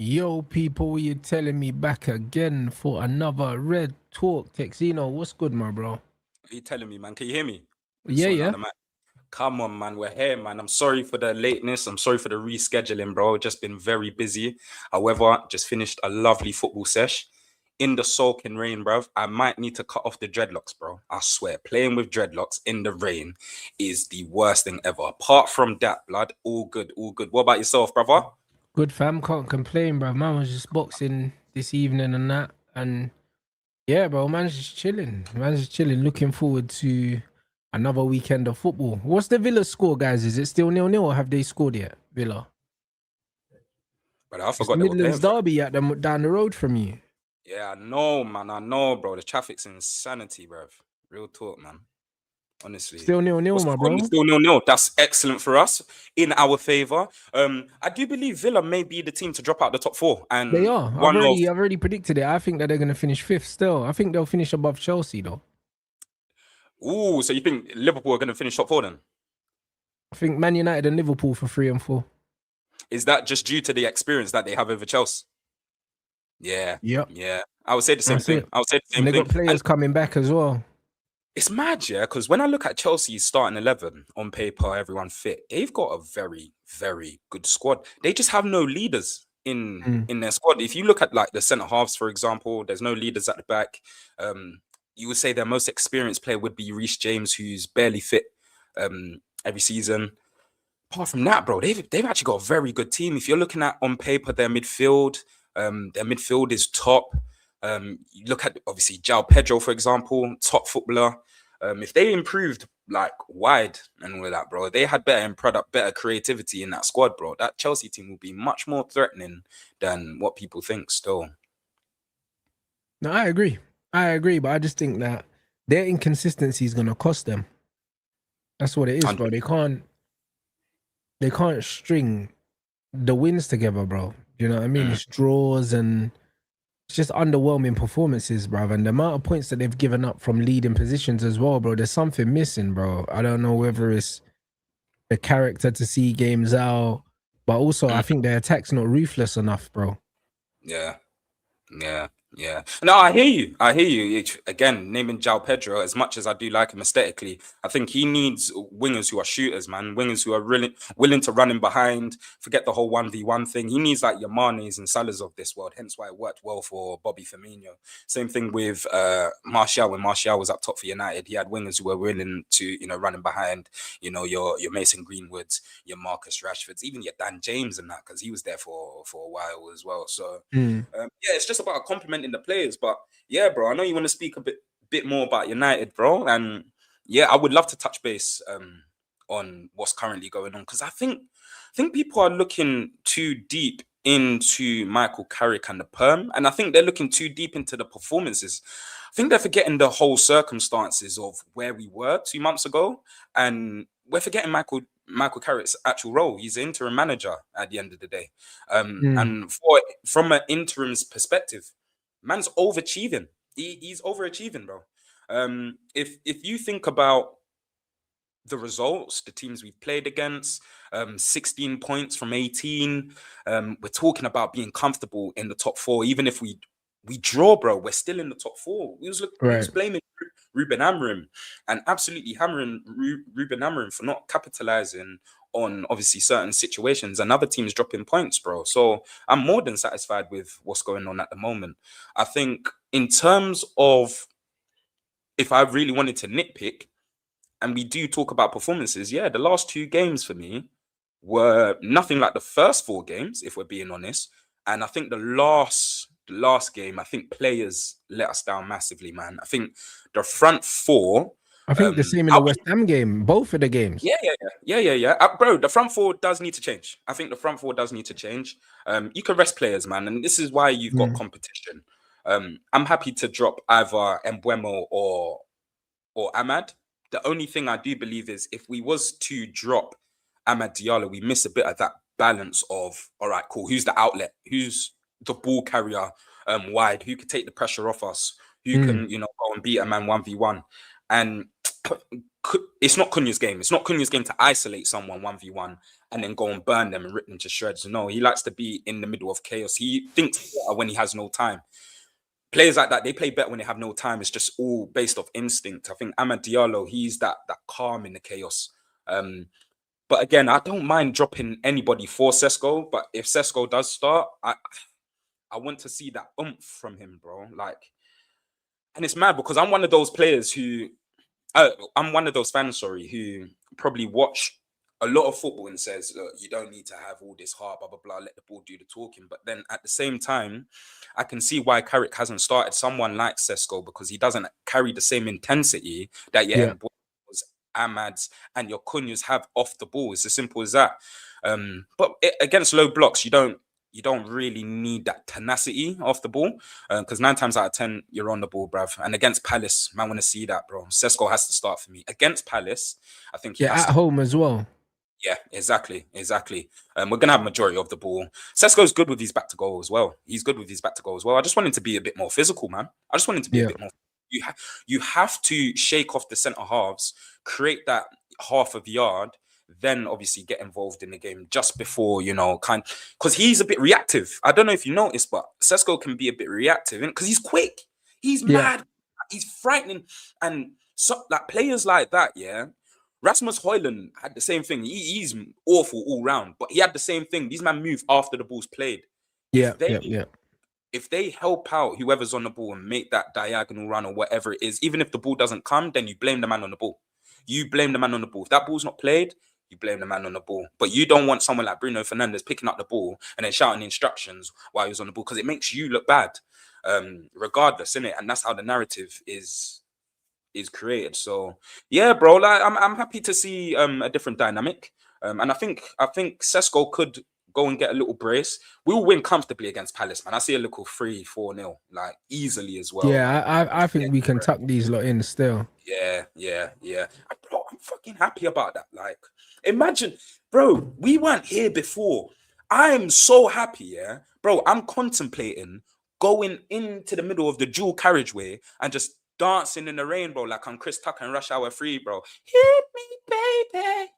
Yo, people, you telling me back again for another Red Talk. TEKZINHO, what's good, my bro? Are you telling me, man? Can you hear me? Yeah, Sorting out yeah. the mic. Come on, man. We're here, man. I'm sorry for the lateness. I'm sorry for the rescheduling, bro. Just been very busy. However, just finished a lovely football sesh in the soaking rain, bro. I might need to cut off the dreadlocks, bro. I swear, playing with dreadlocks in the rain is the worst thing ever. Apart from that, blood, all good, all good. What about yourself, brother? Good fam, can't complain, bro. Man was just boxing this evening and that. And yeah, bro, man's just chilling. Man's just chilling. Looking forward to another weekend of football. What's the Villa score, guys? Is it still 0-0 or have they scored yet, Villa? But I It's the forgot they were Midlands playing for. derby at down the road from you. Yeah, I know, man. I know, bro. The traffic's insanity, bro. Real talk, man. Honestly, Still 0-0, what's the my score? bro. Still 0-0. That's excellent for us in our favour. I do believe Villa may be the team to drop out the top four, They and are. I've one of already predicted it. I think that they're gonna finish fifth still. I think they'll finish above Chelsea though. So you think Liverpool are going to finish top four then? I think Man United and Liverpool for 3 and 4. Is that just due to the experience that they have over Chelsea? Yeah, Yep. yeah. I would say the same That's thing. it. I would say the And same they thing. got players And coming back as well. it's mad, yeah, because when I look at Chelsea's starting 11 on paper, everyone fit. They've got a very, very good squad. They just have no leaders Mm. in their squad. If you look at like the centre halves, for example, there's no leaders at the back. You would say their most experienced player would be Reece James, who's barely fit every season. Apart from that, bro, they've actually got a very good team. If you're looking at on paper their midfield is top. You look at obviously João Pedro, for example, top footballer. If they improved like wide and all of that, bro, they had better end product, better creativity in that squad, bro. That Chelsea team will be much more threatening than what people think. Still, No, I agree, but I just think that their inconsistency is gonna cost them. That's what it is, bro. 100. They can't string the wins together, bro. You know what I mean? Mm. It's draws and it's just underwhelming performances, bro. And the amount of points that they've given up from leading positions as well, bro. There's something missing, bro. I don't know whether it's the character to see games out, but also I think their attack's not ruthless enough, bro. Yeah. Yeah, yeah. No, I hear you. I hear you. Again, naming João Pedro, as much as I do like him aesthetically, I think he needs wingers who are shooters, man. Wingers who are really willing to run in behind, forget the whole 1v1 thing. He needs like your Manes and Salahs of this world, hence why it worked well for Bobby Firmino. Same thing with Martial. When Martial was up top for United, he had wingers who were willing to, running behind, your Mason Greenwoods, your Marcus Rashfords, even your Dan James and that, because he was there for a while as well. So, Mm. yeah, it's just about complimenting the players. But yeah, bro, I know you want to speak a bit more about United, bro. And yeah, I would love to touch base on what's currently going on, because I think people are looking too deep into Michael Carrick and the perm, and I think they're looking too deep into the performances. I think they're forgetting the whole circumstances of where we were 2 months ago, and we're forgetting Michael Carrick's actual role. He's an interim manager at the end of the day. Mm. And from an interim's perspective, man's overachieving. He's overachieving, bro. If you think about the results, the teams we've played against, 16 points from 18. We're talking about being comfortable in the top four. Even if we draw, bro, we're still in the top four. We was Right. blaming Ruben Amorim and absolutely hammering Ruben Amorim for not capitalizing on obviously certain situations and other teams dropping points, bro. So I'm more than satisfied with what's going on at the moment. I think in terms of if I really wanted to nitpick, and we do talk about performances, yeah, the last 2 games for me were nothing like the first 4 games, if we're being honest. And I think the last game, I think players let us down massively, man. I think the front four. I think the same in the West Ham game, both of the games. Yeah. Bro, the front four does need to change. I think the front four does need to change. You can rest players, man, and this is why you've got competition. I'm happy to drop either Embuemo or Ahmad. The only thing I do believe is if we was to drop Amad Diallo, we miss a bit of that balance of, all right, cool, who's the outlet? Who's the ball carrier wide? Who could take the pressure off us? Who can, go and beat a man 1v1? And it's not Cunha's game. It's not Cunha's game to isolate someone 1v1 and then go and burn them and rip them to shreds. No, he likes to be in the middle of chaos. He thinks better when he has no time. Players like that, they play better when they have no time. It's just all based off instinct. I think Amad Diallo, he's that calm in the chaos. But again, I don't mind dropping anybody for Sesko. But if Sesko does start, I want to see that oomph from him, bro. Like, and it's mad because I'm one of those players who, I'm one of those fans, sorry, who probably watch a lot of football and says, look, you don't need to have all this heart, blah, blah, blah, let the ball do the talking. But then at the same time, I can see why Carrick hasn't started someone like Sesko, because he doesn't carry the same intensity that your Mboimo's, Amad's and your Cunha's have off the ball. It's as simple as that. But against low blocks, you don't really need that tenacity off the ball, because 9 times out of 10 you're on the ball, bruv. And against Palace, man, want to see that, bro. Sesko has to start for me against Palace. I think he has at home as well. Yeah, exactly. We're gonna have majority of the ball. Sesko's good with his back to goal as well. He's good with his back to goal as well. I just want him to be a bit more physical, man. I just want him to be a bit more. You have to shake off the centre halves, create that half of yard, then obviously get involved in the game just before, because he's a bit reactive. I don't know if you noticed, but Sesko can be a bit reactive because he's quick. He's mad. He's frightening. And so, like, players like that, Rasmus Højlund had the same thing. He's awful all round, but he had the same thing. These men move after the ball's played. If they help out whoever's on the ball and make that diagonal run or whatever it is, even if the ball doesn't come, then you blame the man on the ball. If that ball's not played, you blame the man on the ball. But you don't want someone like Bruno Fernandes picking up the ball and then shouting instructions while he was on the ball, because it makes you look bad, regardless, innit? And that's how the narrative is created. So yeah, bro, like I'm happy to see a different dynamic. And I think Sesko could go and get a little brace. We'll win comfortably against Palace, man. I see a little 3-4-0, like easily as well. Yeah, I think we can tuck these lot in still. Yeah. Bro, I'm fucking happy about that. Like, imagine, bro, we weren't here before. I'm so happy, bro. I'm contemplating going into the middle of the dual carriageway and just dancing in the rain, bro, like I'm Chris Tucker in Rush Hour 3, bro. Hit me, baby,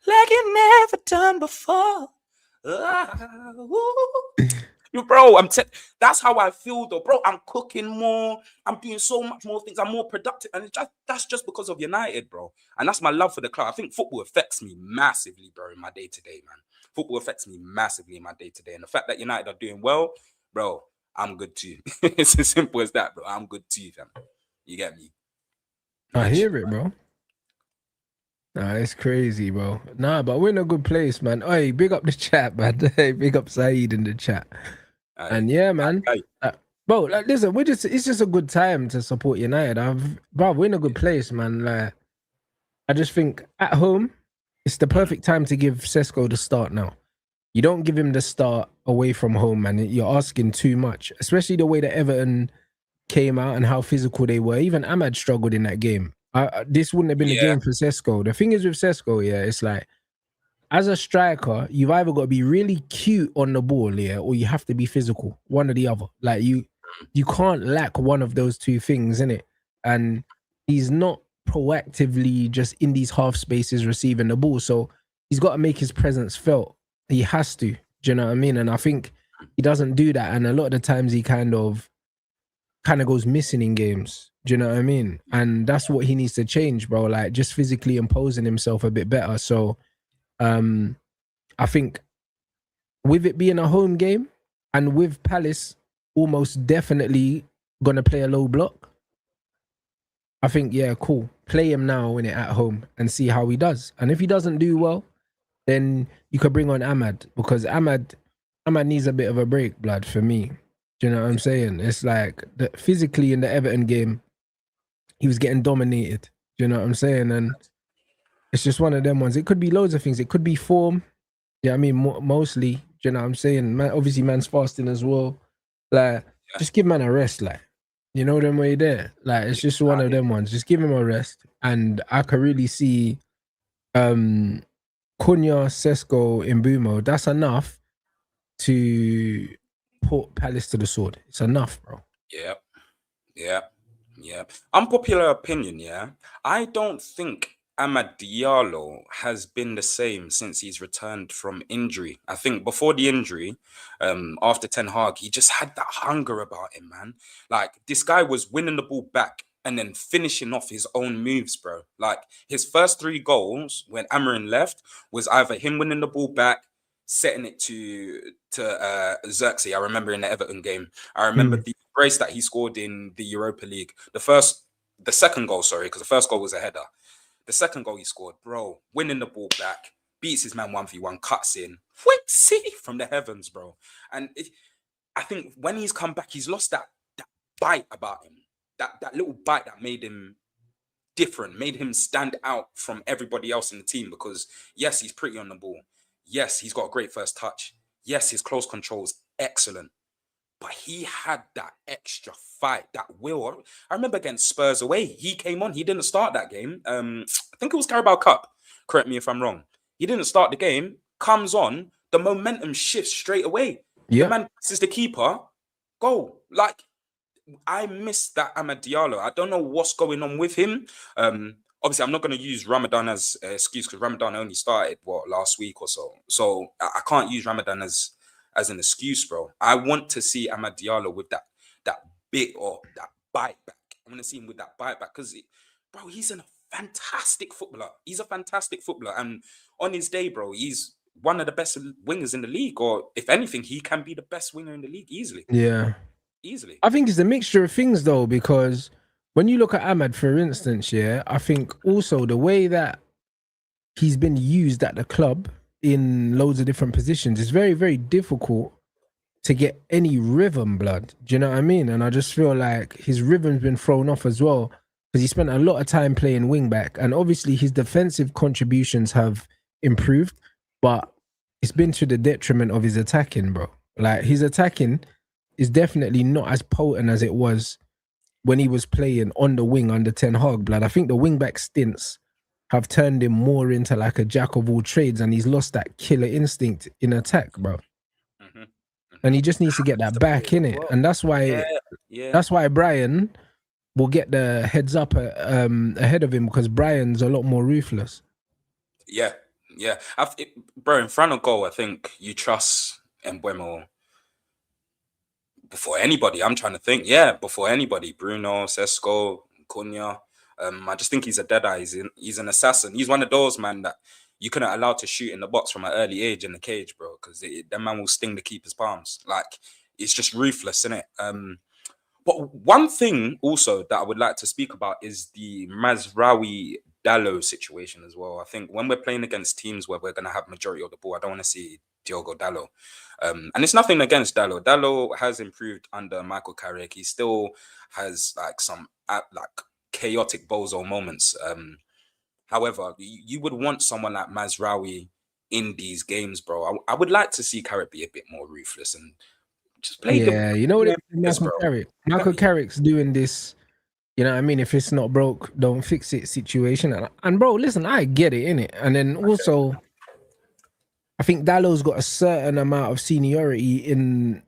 like you never done before. Bro, that's how I feel, though, bro. I'm cooking more. I'm doing so much more things. I'm more productive, and that's just because of United, bro. And that's my love for the club. I think football affects me massively, bro, in my day-to-day, man. Football affects me massively in my day-to-day, and the fact that United are doing well, bro, I'm good too. It's as simple as that, bro. I'm good too, fam. You get me? I hear it, bro. Nah, it's crazy, bro. Nah, but we're in a good place, man. Hey, big up the chat, man. Hey, big up Saeed in the chat. And yeah, man. Bro, like, listen, it's just a good time to support United. Bro, we're in a good place, man. Like, I just think at home, it's the perfect time to give Sesko the start now. You don't give him the start away from home, man. You're asking too much, especially the way that Everton came out and how physical they were. Even Amad struggled in that game. This wouldn't have been a game for Sesko. The thing is with Sesko, it's like, as a striker, you've either got to be really cute on the ball, or you have to be physical. One or the other. Like, you can't lack one of those two things, innit? And he's not proactively just in these half spaces receiving the ball. So he's got to make his presence felt. He has to. Do you know what I mean? And I think he doesn't do that. And a lot of the times he kind of goes missing in games. Do you know what I mean? And that's what he needs to change, bro. Like, just physically imposing himself a bit better. So I think with it being a home game and with Palace almost definitely gonna play a low block, I think, yeah, cool. Play him now in it at home and see how he does. And if he doesn't do well, then you could bring on Amad, because Amad needs a bit of a break, blood, for me. Do you know what I'm saying? It's like physically in the Everton game, he was getting dominated. Do you know what I'm saying? And it's just one of them ones. It could be loads of things. It could be form. Yeah, I mean, mostly. Do you know what I'm saying? Man, obviously, man's fasting as well. Like, just give man a rest. Like, you know them way there. Like, it's just one of them ones. Just give him a rest. And I could really see Cunha, Sesko, Mbeumo. That's enough to put Palace to the sword. It's enough, bro. Yeah. Unpopular opinion, I don't think Amad Diallo has been the same since he's returned from injury. I think before the injury, after Ten Hag, he just had that hunger about him, man. Like, this guy was winning the ball back and then finishing off his own moves, bro. Like, his first 3 goals when Amarin left was either him winning the ball back, setting it to Xerxes. I remember in the Everton game. I remember the brace that he scored in the Europa League. The second goal, sorry, because the first goal was a header. The second goal he scored, bro, winning the ball back, beats his man 1v1, cuts in, see from the heavens, bro. And I think when he's come back, he's lost that bite about him, that little bite that made him different, made him stand out from everybody else in the team. Because yes, he's pretty on the ball. Yes, he's got a great first touch. Yes, his close control is excellent. But he had that extra fight, that will. I remember against Spurs away, he came on. He didn't start that game. I think it was Carabao Cup. Correct me if I'm wrong. He didn't start the game. Comes on, the momentum shifts straight away. Yeah. The man passes the keeper. Goal. Like, I miss that Amad Diallo. I don't know what's going on with him. Obviously, I'm not going to use Ramadan as an excuse because Ramadan only started, last week or so. So I can't use Ramadan as an excuse, bro. I want to see Amad Diallo with that bit or that bite back. I want to see him with that bite back because, bro, he's a fantastic footballer. He's a fantastic footballer. And on his day, bro, he's one of the best wingers in the league. Or if anything, he can be the best winger in the league easily. Yeah. Easily. I think it's a mixture of things, though, because when you look at Amad, for instance, yeah, I think also the way that he's been used at the club in loads of different positions, it's very, very difficult to get any rhythm, blood. Do you know what I mean? And I just feel like his rhythm's been thrown off as well because he spent a lot of time playing wing back, and obviously his defensive contributions have improved, but it's been to the detriment of his attacking, bro. Like, his attacking is definitely not as potent as it was when he was playing on the wing under Ten Hag, blood. I think the wing back stints have turned him more into like a jack of all trades, and he's lost that killer instinct in attack, bro. And he just needs to get that back, innit? And that's why that's why Brian will get the heads up ahead of him, because Brian's a lot more ruthless. Yeah. Bro, in front of goal, I think you trust Mbeumo before anybody. I'm trying to think. Yeah, before anybody. Bruno, Sesko, Cunha. I just think he's a deadeye. He's an assassin. He's one of those, man, that you couldn't allow to shoot in the box from an early age in the cage, bro, because that man will sting the keeper's palms. Like, it's just ruthless, isn't it? But one thing also that I would like to speak about is the Mazraoui Dalot situation as well. I think when we're playing against teams where we're going to have majority of the ball, I don't want to see Diogo Dalot. And it's nothing against Dalot. Dalot has improved under Michael Carrick. He still has like some chaotic bozo moments. However, you would want someone like Mazraoui in these games, bro. I would like to see Carrick be a bit more ruthless and just play. Yeah, you know what? Michael Carrick's doing this. You know what I mean? If it's not broke, don't fix it situation. And bro, listen, I get it, innit? And then also, I think Dalot's got a certain amount of seniority in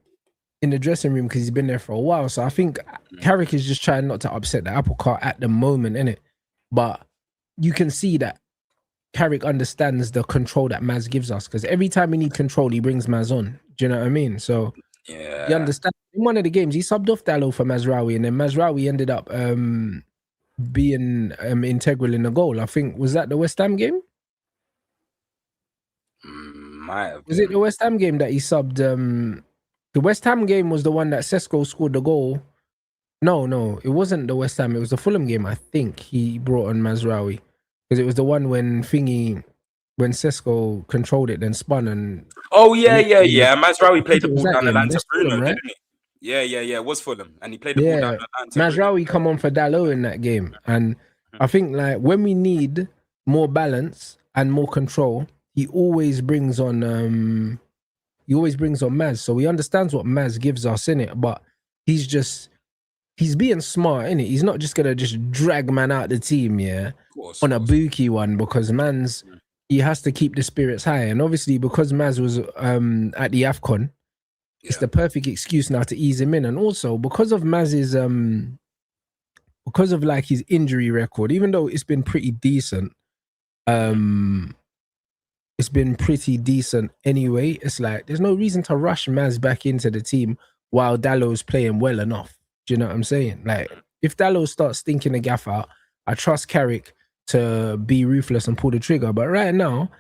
the dressing room because he's been there for a while. So I think Carrick is just trying not to upset the apple cart at the moment, innit? But you can see that Carrick understands the control that Maz gives us, because every time we need control, he brings Maz on. Do you know what I mean? So you understand. In one of the games, he subbed off Dalot for Mazraoui, and then Mazraoui ended up being integral in the goal. I think, was that the West Ham game? Was it the West Ham game that he subbed? The West Ham game was the one that Sesko scored the goal. No, it wasn't the West Ham. It was the Fulham game. I think he brought on Mazraoui, because it was the one when Sesko controlled it, then spun and. Oh yeah. Mazraoui played the ball down the line to Bruno, right? Didn't he? Yeah. It was Fulham, and he played the ball down the line to Mazraoui come on for Dalot in that game, and I think like when we need more balance and more control, he always brings on Maz. So he understands what Maz gives us in it, but he's being smart, innit? He's not just gonna just drag man out the team, on a bookie one, because he has to keep the spirits high. And obviously, because Maz was at the AFCON, it's the perfect excuse now to ease him in. And also because of Maz's because of like his injury record, even though it's been pretty decent, It's been pretty decent anyway. It's like there's no reason to rush Maz back into the team while Dallow's playing well enough. Do you know what I'm saying? Like, if Dallow starts stinking the gaff out, I trust Carrick to be ruthless and pull the trigger. But right now,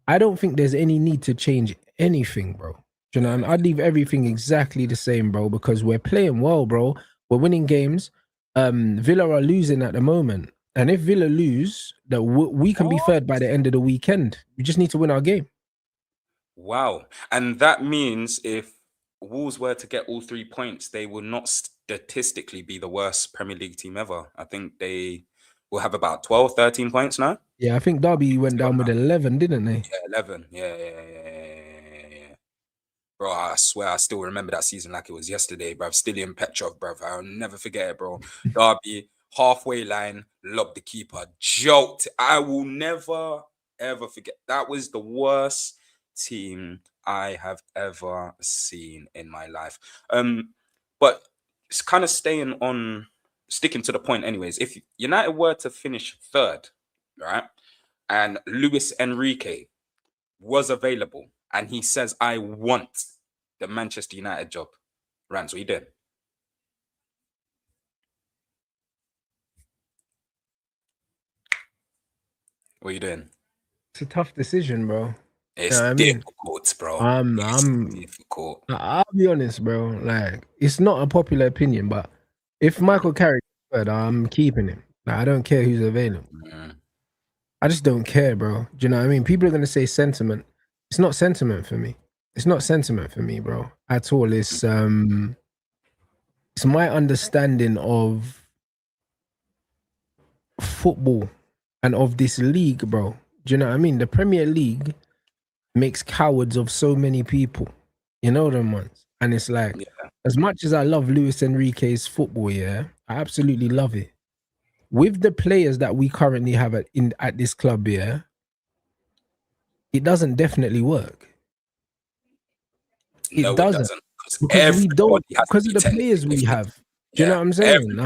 I don't think there's any need to change anything, bro. Do you know what I mean? I'd leave everything exactly the same, bro, because we're playing well, bro. We're winning games. Villa are losing at the moment. And if Villa lose, that we can be third by the end of the weekend. We just need to win our game. Wow. And that means if Wolves were to get all 3 points, they will not statistically be the worst Premier League team ever. I think they will have about 12, 13 points now. Yeah, I think Derby went down with 11, didn't they? Yeah, 11. Yeah. Bro, I swear I still remember that season like it was yesterday, bruv. Still in Petrov, bruv. I'll never forget it, bro. Derby, halfway line, lobbed the keeper, joked. I will never, ever forget. That was the worst team I have ever seen in my life. But it's kind of sticking to the point anyways. If United were to finish third, right, and Luis Enrique was available and he says, I want the Manchester United job, Rants, what you doing? What are you doing? It's a tough decision, bro. It's difficult, bro. It's difficult. I'll be honest, bro. Like, it's not a popular opinion, but if Michael Carrick is third, I'm keeping him. Like, I don't care who's available. I just don't care, bro. Do you know what I mean? People are gonna say sentiment. It's not sentiment for me. It's not sentiment for me, bro, at all. It's my understanding of football and of this league, bro. Do you know what I mean? The Premier League makes cowards of so many people. You know them ones. And it's like, as much as I love Luis Enrique's football, yeah, I absolutely love it. With the players that we currently have at this club, yeah, it doesn't definitely work. It doesn't. Because we don't, because of the players we have. Do you know what I'm saying?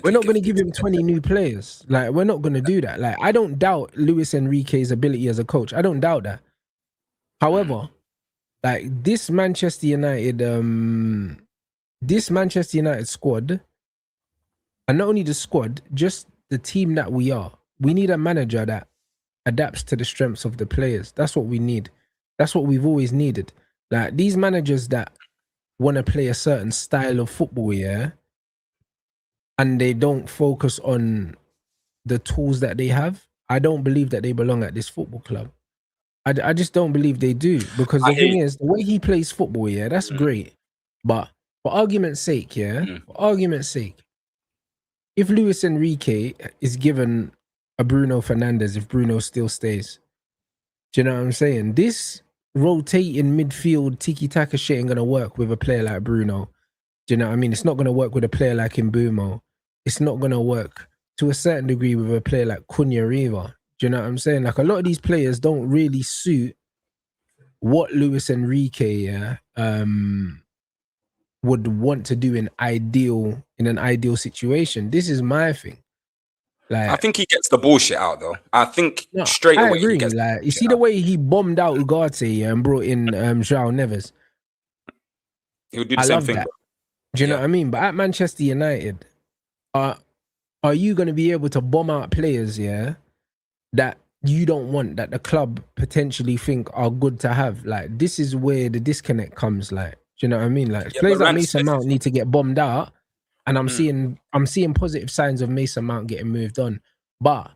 We're not going to give him 20 new players. Like, we're not going to do that. Like, I don't doubt Luis Enrique's ability as a coach. I don't doubt that. However, like this Manchester United squad, and not only the squad, just the team that we are, we need a manager that adapts to the strengths of the players. That's what we need. That's what we've always needed. Like, these managers that want to play a certain style of football, yeah, and they don't focus on the tools that they have, I don't believe that they belong at this football club. I just don't believe they do, because the thing is, the way he plays football, yeah, that's great. But for argument's sake, if Luis Enrique is given a Bruno Fernandes, if Bruno still stays, do you know what I'm saying? This rotating midfield tiki-taka shit ain't going to work with a player like Bruno. Do you know what I mean? It's not going to work with a player like Mbumo. It's not going to work to a certain degree with a player like Cunha Riva. Do you know what I'm saying? Like, a lot of these players don't really suit what Luis Enrique would want to do in an ideal situation. This is my thing. Like, I think he gets the bullshit out though. I think straight away. I agree. Like, you see the way he bombed out Ugarte and brought in João Neves. He would do the same thing. That. Do you know what I mean? But at Manchester United, are you going to be able to bomb out players, yeah, that you don't want, that the club potentially think are good to have? Like, this is where the disconnect comes. Like, do you know what I mean? Like, players like Mason Mount need to get bombed out, and I'm seeing positive signs of Mason Mount getting moved on. But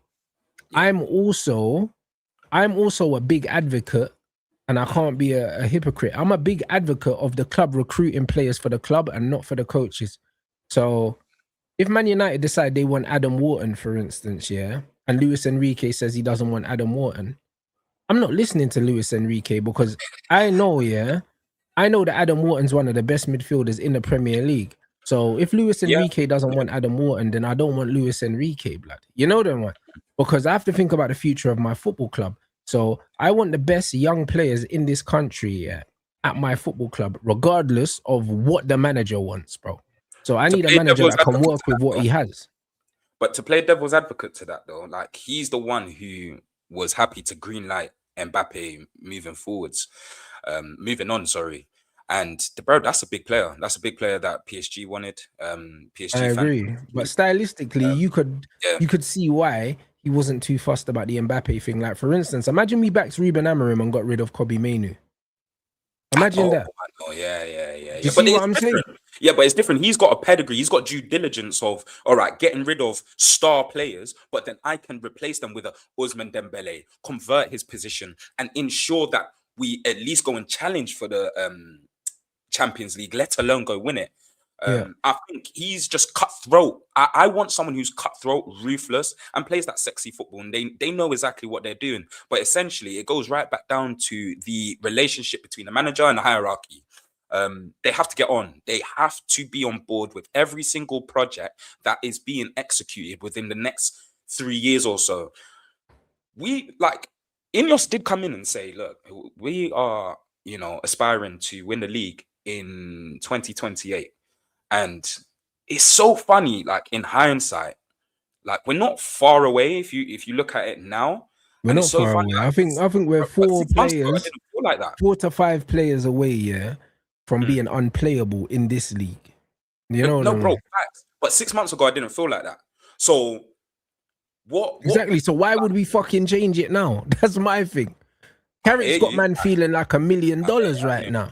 I'm also a big advocate, and I can't be a hypocrite. I'm a big advocate of the club recruiting players for the club and not for the coaches. So if Man United decide they want Adam Wharton, for instance, yeah, and Luis Enrique says he doesn't want Adam Wharton, I'm not listening to Luis Enrique, because I know that Adam Wharton's one of the best midfielders in the Premier League. So if Luis Enrique doesn't want Adam Wharton, then I don't want Luis Enrique, blood. You know what? Because I have to think about the future of my football club. So I want the best young players in this country at my football club, regardless of what the manager wants, bro. So I need a manager that can work with what he has. But to play devil's advocate to that, though, like, he's the one who was happy to greenlight Mbappe moving on. Sorry, and that's a big player. That's a big player that PSG wanted. I PSG fan. agree, but stylistically, Yeah. you could see why he wasn't too fussed about the Mbappe thing. Like, for instance, imagine we backed Ruben Amorim and got rid of Kobe Mainu. Imagine that. I know. Yeah. You But see what it's I'm saying? different. Yeah, but it's different. He's got a pedigree. He's got due diligence of, all right, getting rid of star players, but then I can replace them with a Ousmane Dembele, convert his position, and ensure that we at least go and challenge for the Champions League, let alone go win it. Yeah. I think he's just cutthroat. I want someone who's cutthroat, ruthless, and plays that sexy football. And they know exactly what they're doing. But essentially, it goes right back down to the relationship between the manager and the hierarchy. They have to get on. They have to be on board with every single project that is being executed within the next 3 years or so. Ineos did come in and say, look, we are, aspiring to win the league in 2028. And it's so funny, like in hindsight, like we're not far away if you look at it now. We're And it's not so far funny. away. Like, I think we're but 4 6 months ago, I players, didn't feel like that. 4 to 5 players away, yeah, from being unplayable in this league. You know what No, I bro, mean? facts. But 6 months ago, I didn't feel like that. So what Exactly. So why would we fucking change it now? That's my thing. Carrick's got man feeling like $1 million right now.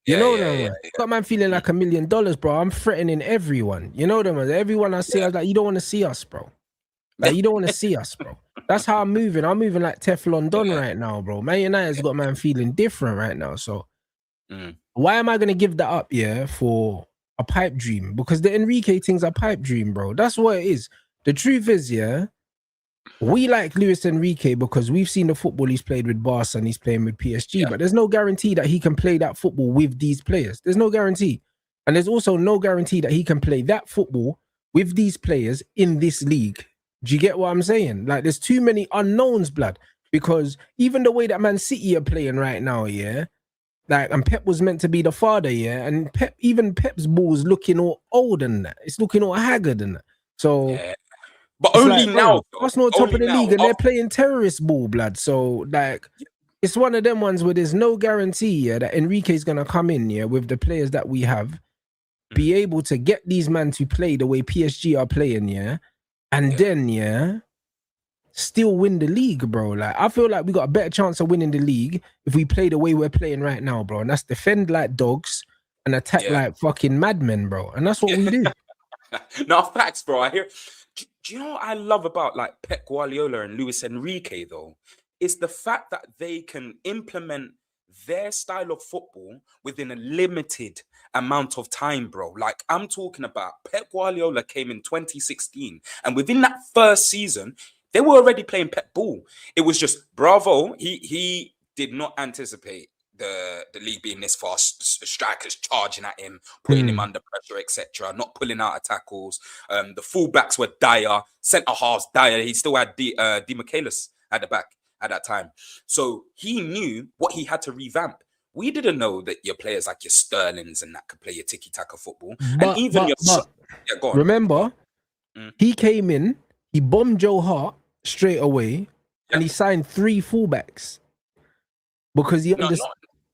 You know what I mean? Got man feeling like $1 million, bro. I'm threatening everyone. You know what I mean? Everyone I see, I was like, you don't want to see us, bro. Like, you don't want to see us, bro. That's how I'm moving. I'm moving like Teflon Don right now, bro. Man United's got man feeling different right now. So why am I going to give that up, yeah, for a pipe dream? Because the Enrique thing's a pipe dream, bro. That's what it is. The truth is, yeah, we like Luis Enrique because we've seen the football he's played with Barca and he's playing with PSG, but there's no guarantee that he can play that football with these players. There's no guarantee. And there's also no guarantee that he can play that football with these players in this league. Do you get what I'm saying? Like, there's too many unknowns, blood, because even the way that Man City are playing right now, yeah, like, and Pep was meant to be the father, yeah, and Pep's ball is looking all old and that. It's looking all haggard and that. So... Yeah. But it's only like, now, bro, Arsenal top of the league and now. they're playing terrorist ball, blood. So, like, it's one of them ones where there's no guarantee, yeah, that Enrique's gonna come in, yeah, with the players that we have, be able to get these men to play the way PSG are playing, yeah, and then, yeah, still win the league, bro. Like, I feel like we got a better chance of winning the league if we play the way we're playing right now, bro. And that's defend like dogs and attack like fucking madmen, bro. And that's what we do. No, facts, bro. I hear. Do you know what I love about like Pep Guardiola and Luis Enrique though? It's the fact that they can implement their style of football within a limited amount of time, bro. Like, I'm talking about Pep Guardiola came in 2016, and within that first season, they were already playing Pep ball. It was just bravo. He did not anticipate the league being this fast, strikers charging at him, putting him under pressure, etc., not pulling out of tackles. The fullbacks were dire, centre halves dire. He still had Di Michaelis at the back at that time, so he knew what he had to revamp. We didn't know that your players like your Sterlings and that could play your tiki-taka football, and even go on. Remember, he came in, he bombed Joe Hart straight away, and he signed 3 fullbacks because he understood.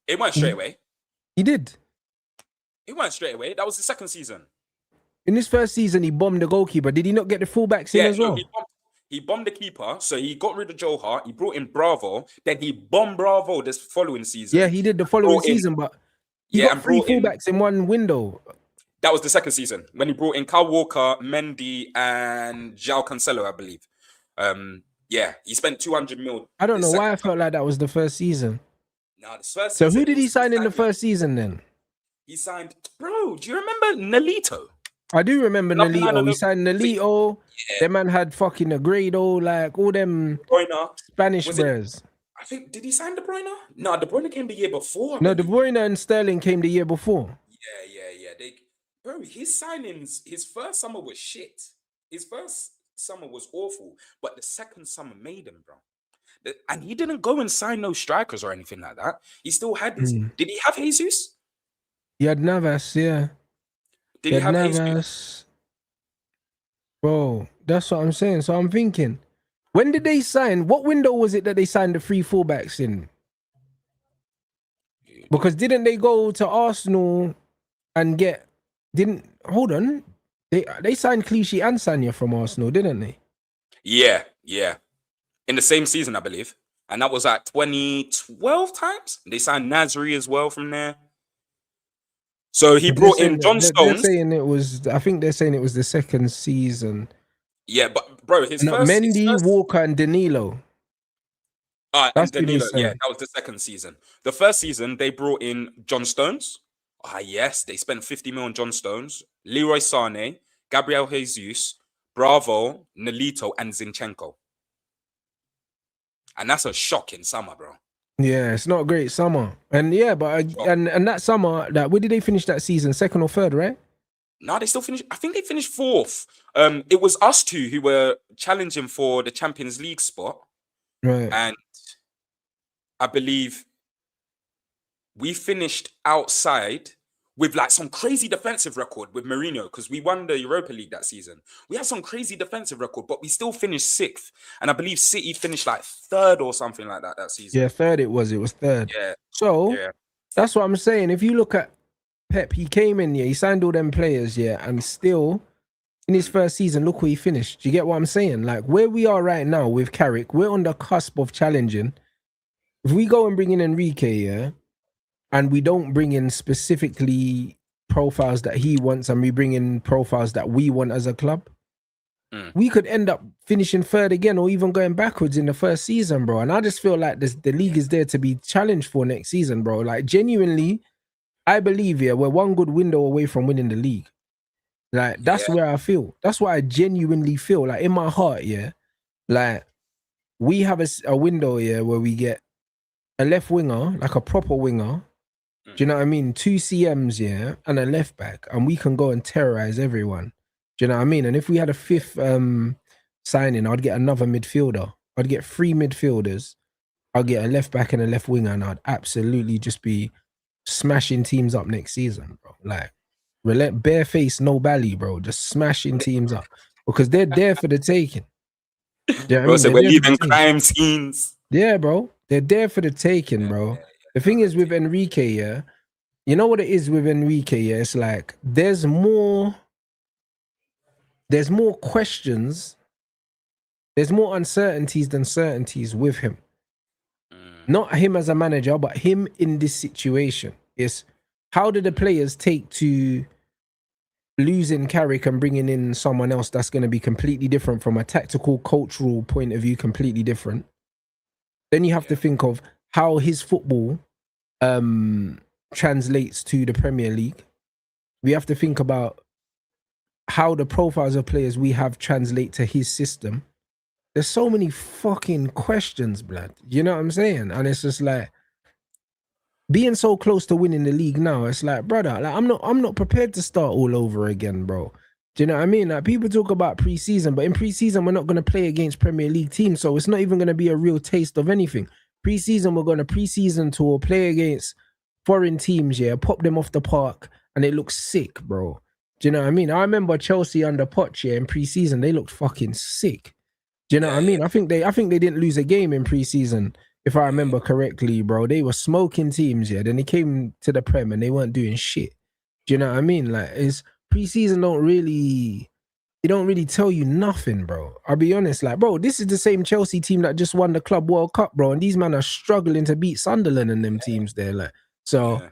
It went straight away. He did. It went straight away. That was the second season. In his first season, he bombed the goalkeeper. Did he not get the fullbacks in as well? He bombed the keeper. So he got rid of Joe Hart. He brought in Bravo. Then he bombed Bravo this following season. Yeah, he did the following season, but he got 3 fullbacks in one window. That was the second season when he brought in Kyle Walker, Mendy, and João Cancelo, I believe. He spent 200 mil. I don't know why I felt like that was the first season. No, this first so season, who did he sign in the first season then? He signed, bro, do you remember Nolito? I do remember Nolito. He signed Nolito. That man had fucking Negredo, like all them Spanish players. I think, did he sign De Bruyne? No, De Bruyne came the year before. No, De Bruyne and Sterling came the year before. Yeah. Bro, his signings, his first summer was shit. His first summer was awful, but the second summer made him, bro. And he didn't go and sign no strikers or anything like that. He still had his. Did he have Jesus? He had Navas, yeah. Did he have Jesus? Bro, that's what I'm saying. So I'm thinking, When did they sign? What window was it that they signed the 3 fullbacks in? Because didn't they go to Arsenal and get? Hold on? They signed Clichy and Sanya from Arsenal, didn't they? Yeah. In the same season, I believe. And that was at 2012 times. They signed Nasri as well from there. So he brought in John They're Stones. saying it was. I think they're saying it was the second season. Yeah, but bro, his first Mendy, Walker, and Danilo. And Danilo, yeah, that was the second season. The first season, they brought in John Stones. Yes, they spent 50 mil on John Stones, Leroy Sane, Gabriel Jesus, Bravo, Nolito, and Zinchenko. And that's a shocking summer, bro. Yeah, it's not a great summer. And yeah, but and that summer, where did they finish that season? Second or third, right? No, they still finished. I think they finished fourth. It was us two who were challenging for the Champions League spot. Right. And I believe we finished outside with like some crazy defensive record with Mourinho because we won the Europa League that season. We had some crazy defensive record, but we still finished sixth. And I believe City finished like third or something like that season. Yeah, third it was. It was third. Yeah. So that's what I'm saying. If you look at Pep, he came in, he signed all them players, and still in his first season, look where he finished. Do you get what I'm saying? Like where we are right now with Carrick, we're on the cusp of challenging. If we go and bring in Enrique, and we don't bring in specifically profiles that he wants and we bring in profiles that we want as a club, we could end up finishing third again or even going backwards in the first season, bro. And I just feel like the league is there to be challenged for next season, bro. Like genuinely, I believe we're one good window away from winning the league. Like that's where I feel. That's what I genuinely feel. Like in my heart, like we have a window where we get a left winger, like a proper winger. Do you know what I mean? 2 CMs, and a left back, and we can go and terrorize everyone. Do you know what I mean? And if we had a fifth signing, I'd get another midfielder. I'd get 3 midfielders. I'd get a left back and a left winger, and I'd absolutely just be smashing teams up next season, bro. Like, bare face, no belly, bro. Just smashing teams up because they're there for the taking. Do you know what I mean? So we're leaving crime scenes. Yeah, bro. They're there for the taking, bro. The thing is with Enrique, you know what it is with Enrique, it's like there's more questions, there's more uncertainties than certainties with him. Not him as a manager, but him in this situation. It's how do the players take to losing Carrick and bringing in someone else that's going to be completely different from a tactical, cultural point of view, completely different. Then you have to think of how his football translates to the Premier League. We have to think about how the profiles of players we have translate to his system. There's so many fucking questions, blood. You know what I'm saying? And it's just like being so close to winning the league now. It's like, brother, like I'm not prepared to start all over again, bro. Do you know what I mean? Like people talk about preseason, but in preseason we're not going to play against Premier League teams, so it's not even going to be a real taste of anything. Preseason, we're going to preseason tour, play against foreign teams, pop them off the park, and it looks sick, bro. Do you know what I mean? I remember Chelsea under Poch, in preseason, they looked fucking sick. Do you know what I mean? I think they didn't lose a game in preseason, if I remember correctly, bro. They were smoking teams, Then they came to the Prem and they weren't doing shit. Do you know what I mean? Like, preseason don't really tell you nothing, bro. I'll be honest, like, bro, this is the same Chelsea team that just won the Club World Cup, bro, and these men are struggling to beat Sunderland and them teams there, like. So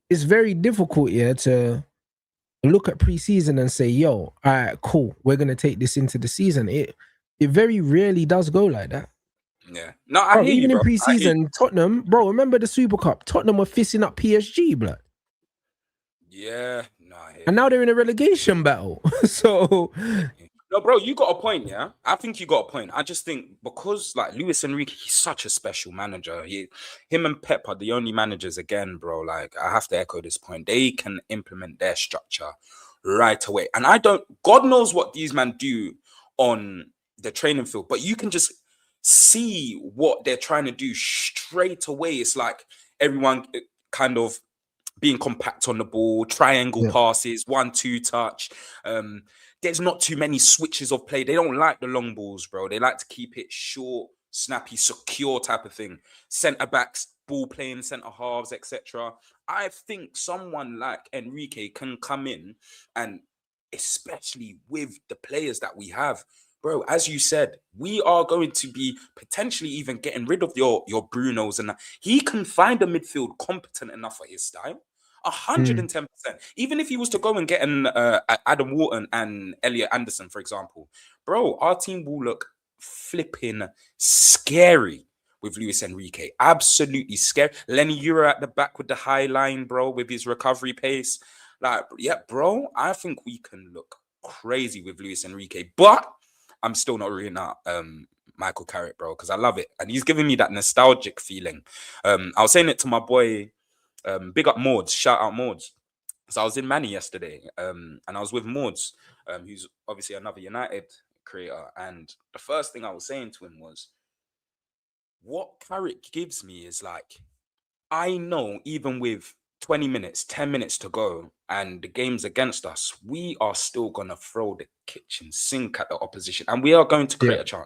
it's very difficult, to look at preseason and say, yo, all right, cool, we're gonna take this into the season. It very rarely does go like that. Yeah. No, I hear even you, in preseason, Tottenham, bro, remember the Super Cup? Tottenham were fisting up PSG, blood. Yeah. And now they're in a relegation battle. So no, bro, you got a point, I think you got a point. I just think because like Luis Enrique, he's such a special manager. Him and Pep are the only managers, again, bro. Like, I have to echo this point. They can implement their structure right away. And God knows what these men do on the training field, but you can just see what they're trying to do straight away. It's like everyone kind of being compact on the ball, triangle passes, 1-2 touch. There's not too many switches of play. They don't like the long balls, bro. They like to keep it short, snappy, secure type of thing. Centre backs, ball playing, centre halves, etc. I think someone like Enrique can come in, and especially with the players that we have, bro, as you said, we are going to be potentially even getting rid of your Brunos, and that. He can find a midfield competent enough for his style. 110%. Even if he was to go and get an Adam Wharton and Elliot Anderson, for example, bro, our team will look flipping scary with Luis Enrique. Absolutely scary. Lenny Euro at the back with the high line, bro, with his recovery pace. Like, yeah, bro, I think we can look crazy with Luis Enrique. But I'm still not ruling out Michael Carrick, bro, because I love it. And he's giving me that nostalgic feeling. I was saying it to my boy, big up Mords, shout out Mords. So I was in Manny yesterday, and I was with Mords, who's obviously another United creator. And the first thing I was saying to him was, what Carrick gives me is like, I know even with 20 minutes, 10 minutes to go, and the game's against us, we are still going to throw the kitchen sink at the opposition, and we are going to create a chance.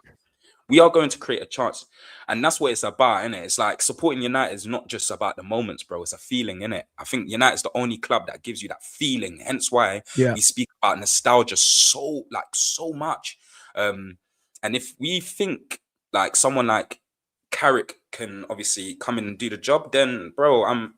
We are going to create a chance. And that's what it's about, innit? It's like supporting United is not just about the moments, bro. It's a feeling, innit? I think United's the only club that gives you that feeling. Hence why we speak about nostalgia so much. And if we think like someone like Carrick can obviously come in and do the job, then, bro, I'm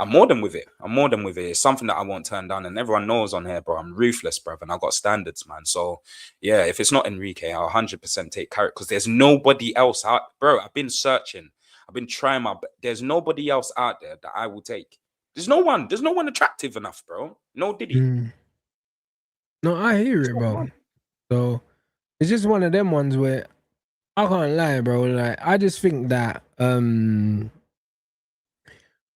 more than with it. I'm more than with it. It's something that I won't turn down. And everyone knows on here, bro, I'm ruthless, bro. And I've got standards, man. So, yeah, if it's not Enrique, I'll 100% take Carrick because there's nobody else out. Bro, I've been searching. I've been trying my best. There's nobody else out there that I will take. There's no one. There's no one attractive enough, bro. No Diddy. No, I hear it, bro. So, it's just one of them ones where I can't lie, bro. Like, I just think that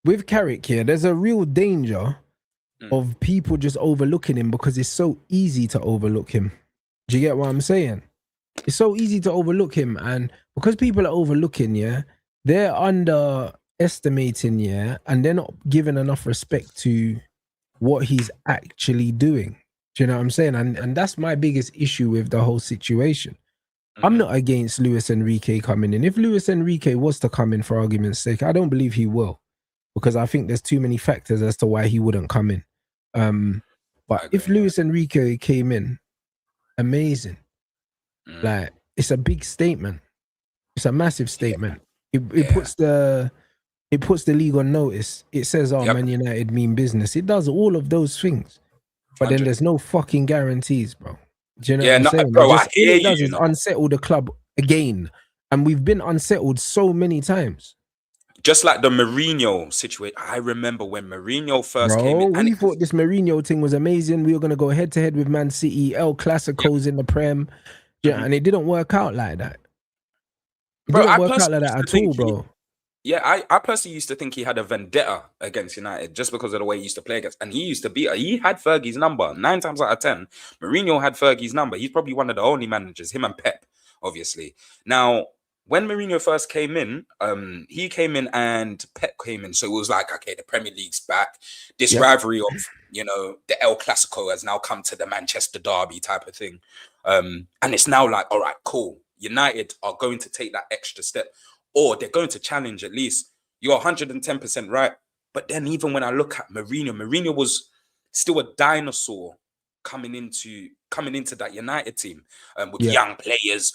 with Carrick here, there's a real danger of people just overlooking him because it's so easy to overlook him. Do you get what I'm saying? It's so easy to overlook him, and because people are overlooking, they're underestimating, and they're not giving enough respect to what he's actually doing. Do you know what I'm saying? And that's my biggest issue with the whole situation. I'm not against Luis Enrique coming in. If Luis Enrique was to come in, for argument's sake, I don't believe he will, because I think there's too many factors as to why he wouldn't come in. But if Luis Enrique came in, amazing. Like, it's a big statement. It's a massive statement. It puts the league on notice. It says, "Oh, Man United mean business." It does all of those things, but then there's no fucking guarantees, bro. Do you know what I'm saying? Bro, all it does is unsettle the club again, and we've been unsettled so many times. Just like the Mourinho situation. I remember when Mourinho first came in. We thought this Mourinho thing was amazing. We were going to go head to head with Man City, El Clasicos in the Prem. Yeah, and it didn't work out like that. It didn't work out like that at all, bro. I personally used to think he had a vendetta against United just because of the way he used to play against. And he used to be, he had Fergie's number. 9 times out of 10, Mourinho had Fergie's number. He's probably one of the only managers, him and Pep, obviously. Now, when Mourinho first came in, he came in and Pep came in. So it was like, okay, the Premier League's back. This rivalry of, the El Clasico has now come to the Manchester Derby type of thing. And it's now like, all right, cool. United are going to take that extra step, or they're going to challenge at least. You're 110% right. But then even when I look at Mourinho was still a dinosaur coming into that United team with young players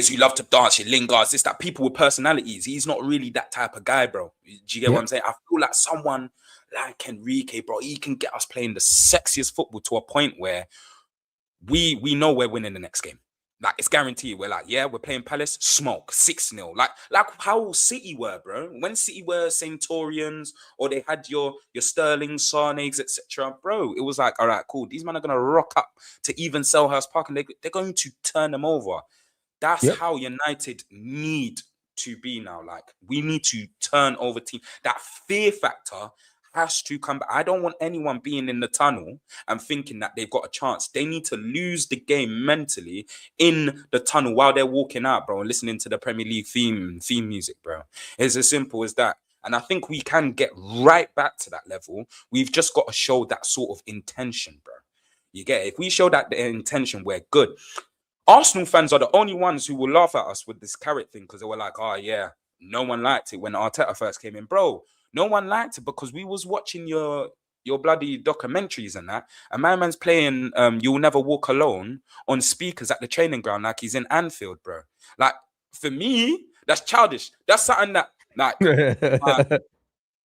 who love to dance, your Lingards, it's that people with personalities. He's not really that type of guy, bro. Do you get what I'm saying? I feel like someone like Enrique, bro, he can get us playing the sexiest football to a point where we know we're winning the next game. Like, it's guaranteed. We're like, we're playing Palace, smoke, 6-0. Like how City were, bro. When City were Centurions, or they had your Sterling, Sane's, etc., bro, it was like, all right, cool. These men are going to rock up to even Selhurst Park, and they're going to turn them over. That's how United need to be now. Like, we need to turn over team. That fear factor has to come back. I don't want anyone being in the tunnel and thinking that they've got a chance. They need to lose the game mentally in the tunnel while they're walking out, bro, and listening to the Premier League theme music, bro. It's as simple as that. And I think we can get right back to that level. We've just got to show that sort of intention, bro. You get it? If we show that the intention, we're good. Arsenal fans are the only ones who will laugh at us with this Carrick thing because they were like, oh, yeah, no one liked it when Arteta first came in. Bro, no one liked it because we was watching your bloody documentaries and that. And my man's playing You'll Never Walk Alone on speakers at the training ground like he's in Anfield, bro. Like, for me, that's childish. That's something that, like,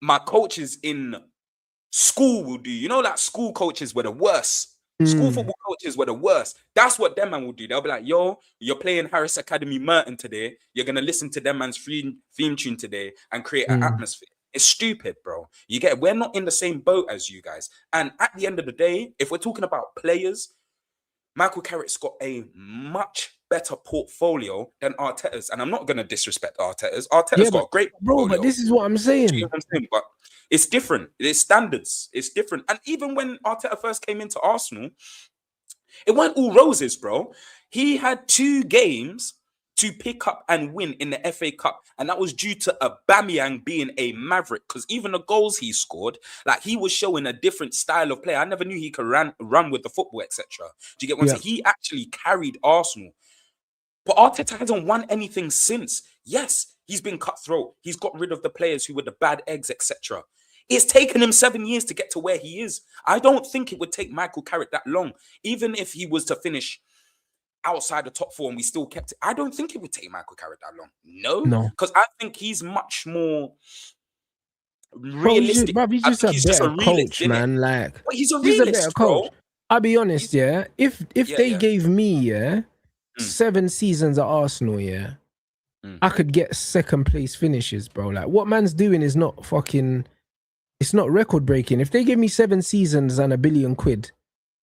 my coaches in school will do. You know, like school coaches were the worst. School football coaches were the worst. That's what them man will do. They'll be like, yo, you're playing Harris Academy Merton today. You're going to listen to them man's theme tune today and create an atmosphere. It's stupid, bro. You get it? We're not in the same boat as you guys. And at the end of the day, if we're talking about players, Michael Carrick's got a much better portfolio than Arteta's. And I'm not going to disrespect Arteta's. Arteta's got a great portfolio. Bro, but this is what I'm saying. You know what I'm saying? But it's different. It's standards. It's different. And even when Arteta first came into Arsenal, it weren't all roses, bro. He had 2 games to pick up and win in the FA Cup. And that was due to Aubameyang being a maverick. Because even the goals he scored, like, he was showing a different style of play. I never knew he could run with the football, etc. Do you get what I'm saying? He actually carried Arsenal. But Arteta hasn't won anything since. Yes, he's been cutthroat. He's got rid of the players who were the bad eggs, etc. It's taken him 7 years to get to where he is. I don't think it would take Michael Carrick that long. Even if he was to finish outside the top 4 and we still kept it, I don't think it would take Michael Carrick that long. No. Because I think he's much more realistic. Bro, he's just a better coach, man. Like, but he's a realist, bro. I'll be honest, If they gave me, 7 seasons at Arsenal, I could get second place finishes, bro. Like, what man's doing is not fucking, it's not record breaking. If they give me 7 seasons and £1 billion,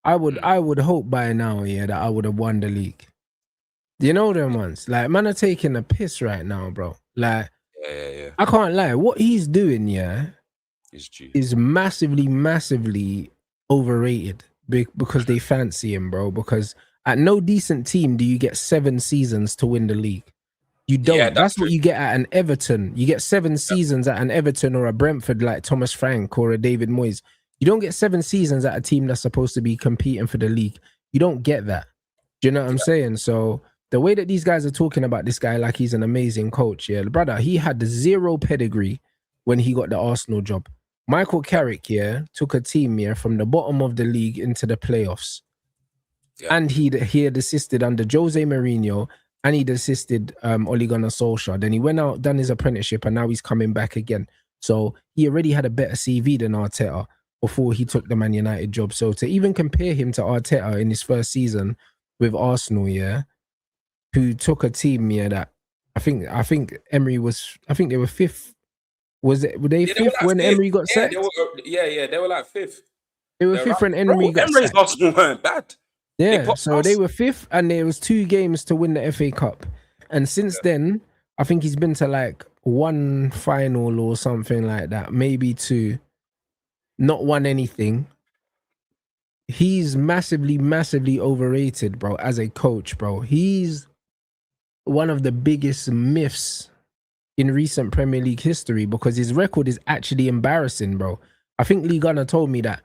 I would hope by now, that I would have won the league. Do you know them ones? Like, man are taking a piss right now, bro. Like, I can't lie. What he's doing, is massively, massively overrated because they fancy him, bro. Because at no decent team do you get 7 seasons to win the league. You don't. Yeah, that's what you get at an Everton. You get 7 seasons at an Everton or a Brentford like Thomas Frank or a David Moyes. You don't get 7 seasons at a team that's supposed to be competing for the league. You don't get that. Do you know what I'm saying? So the way that these guys are talking about this guy like he's an amazing coach, brother, he had 0 pedigree when he got the Arsenal job. Michael Carrick, took a team, from the bottom of the league into the playoffs. Yeah. And he had assisted under Jose Mourinho, and he'd assisted Ole Gunnar Solskjaer. Then he went out, done his apprenticeship, and now he's coming back again. So he already had a better CV than Arteta before he took the Man United job. So to even compare him to Arteta in his first season with Arsenal, who took a team, that I think Emery was, I think they were 5th. Were they 5th when 5th. Emery got sacked? They were like 5th. They were 5th when Emery got Emery's sacked. Arsenal weren't bad. Yeah, so they were 5th, and there was 2 games to win the FA Cup. And since then, I think he's been to like 1 final or something like that, maybe 2. Not won anything. He's massively, massively overrated, bro, as a coach, bro. He's one of the biggest myths in recent Premier League history because his record is actually embarrassing, bro. I think Lee Gunner told me that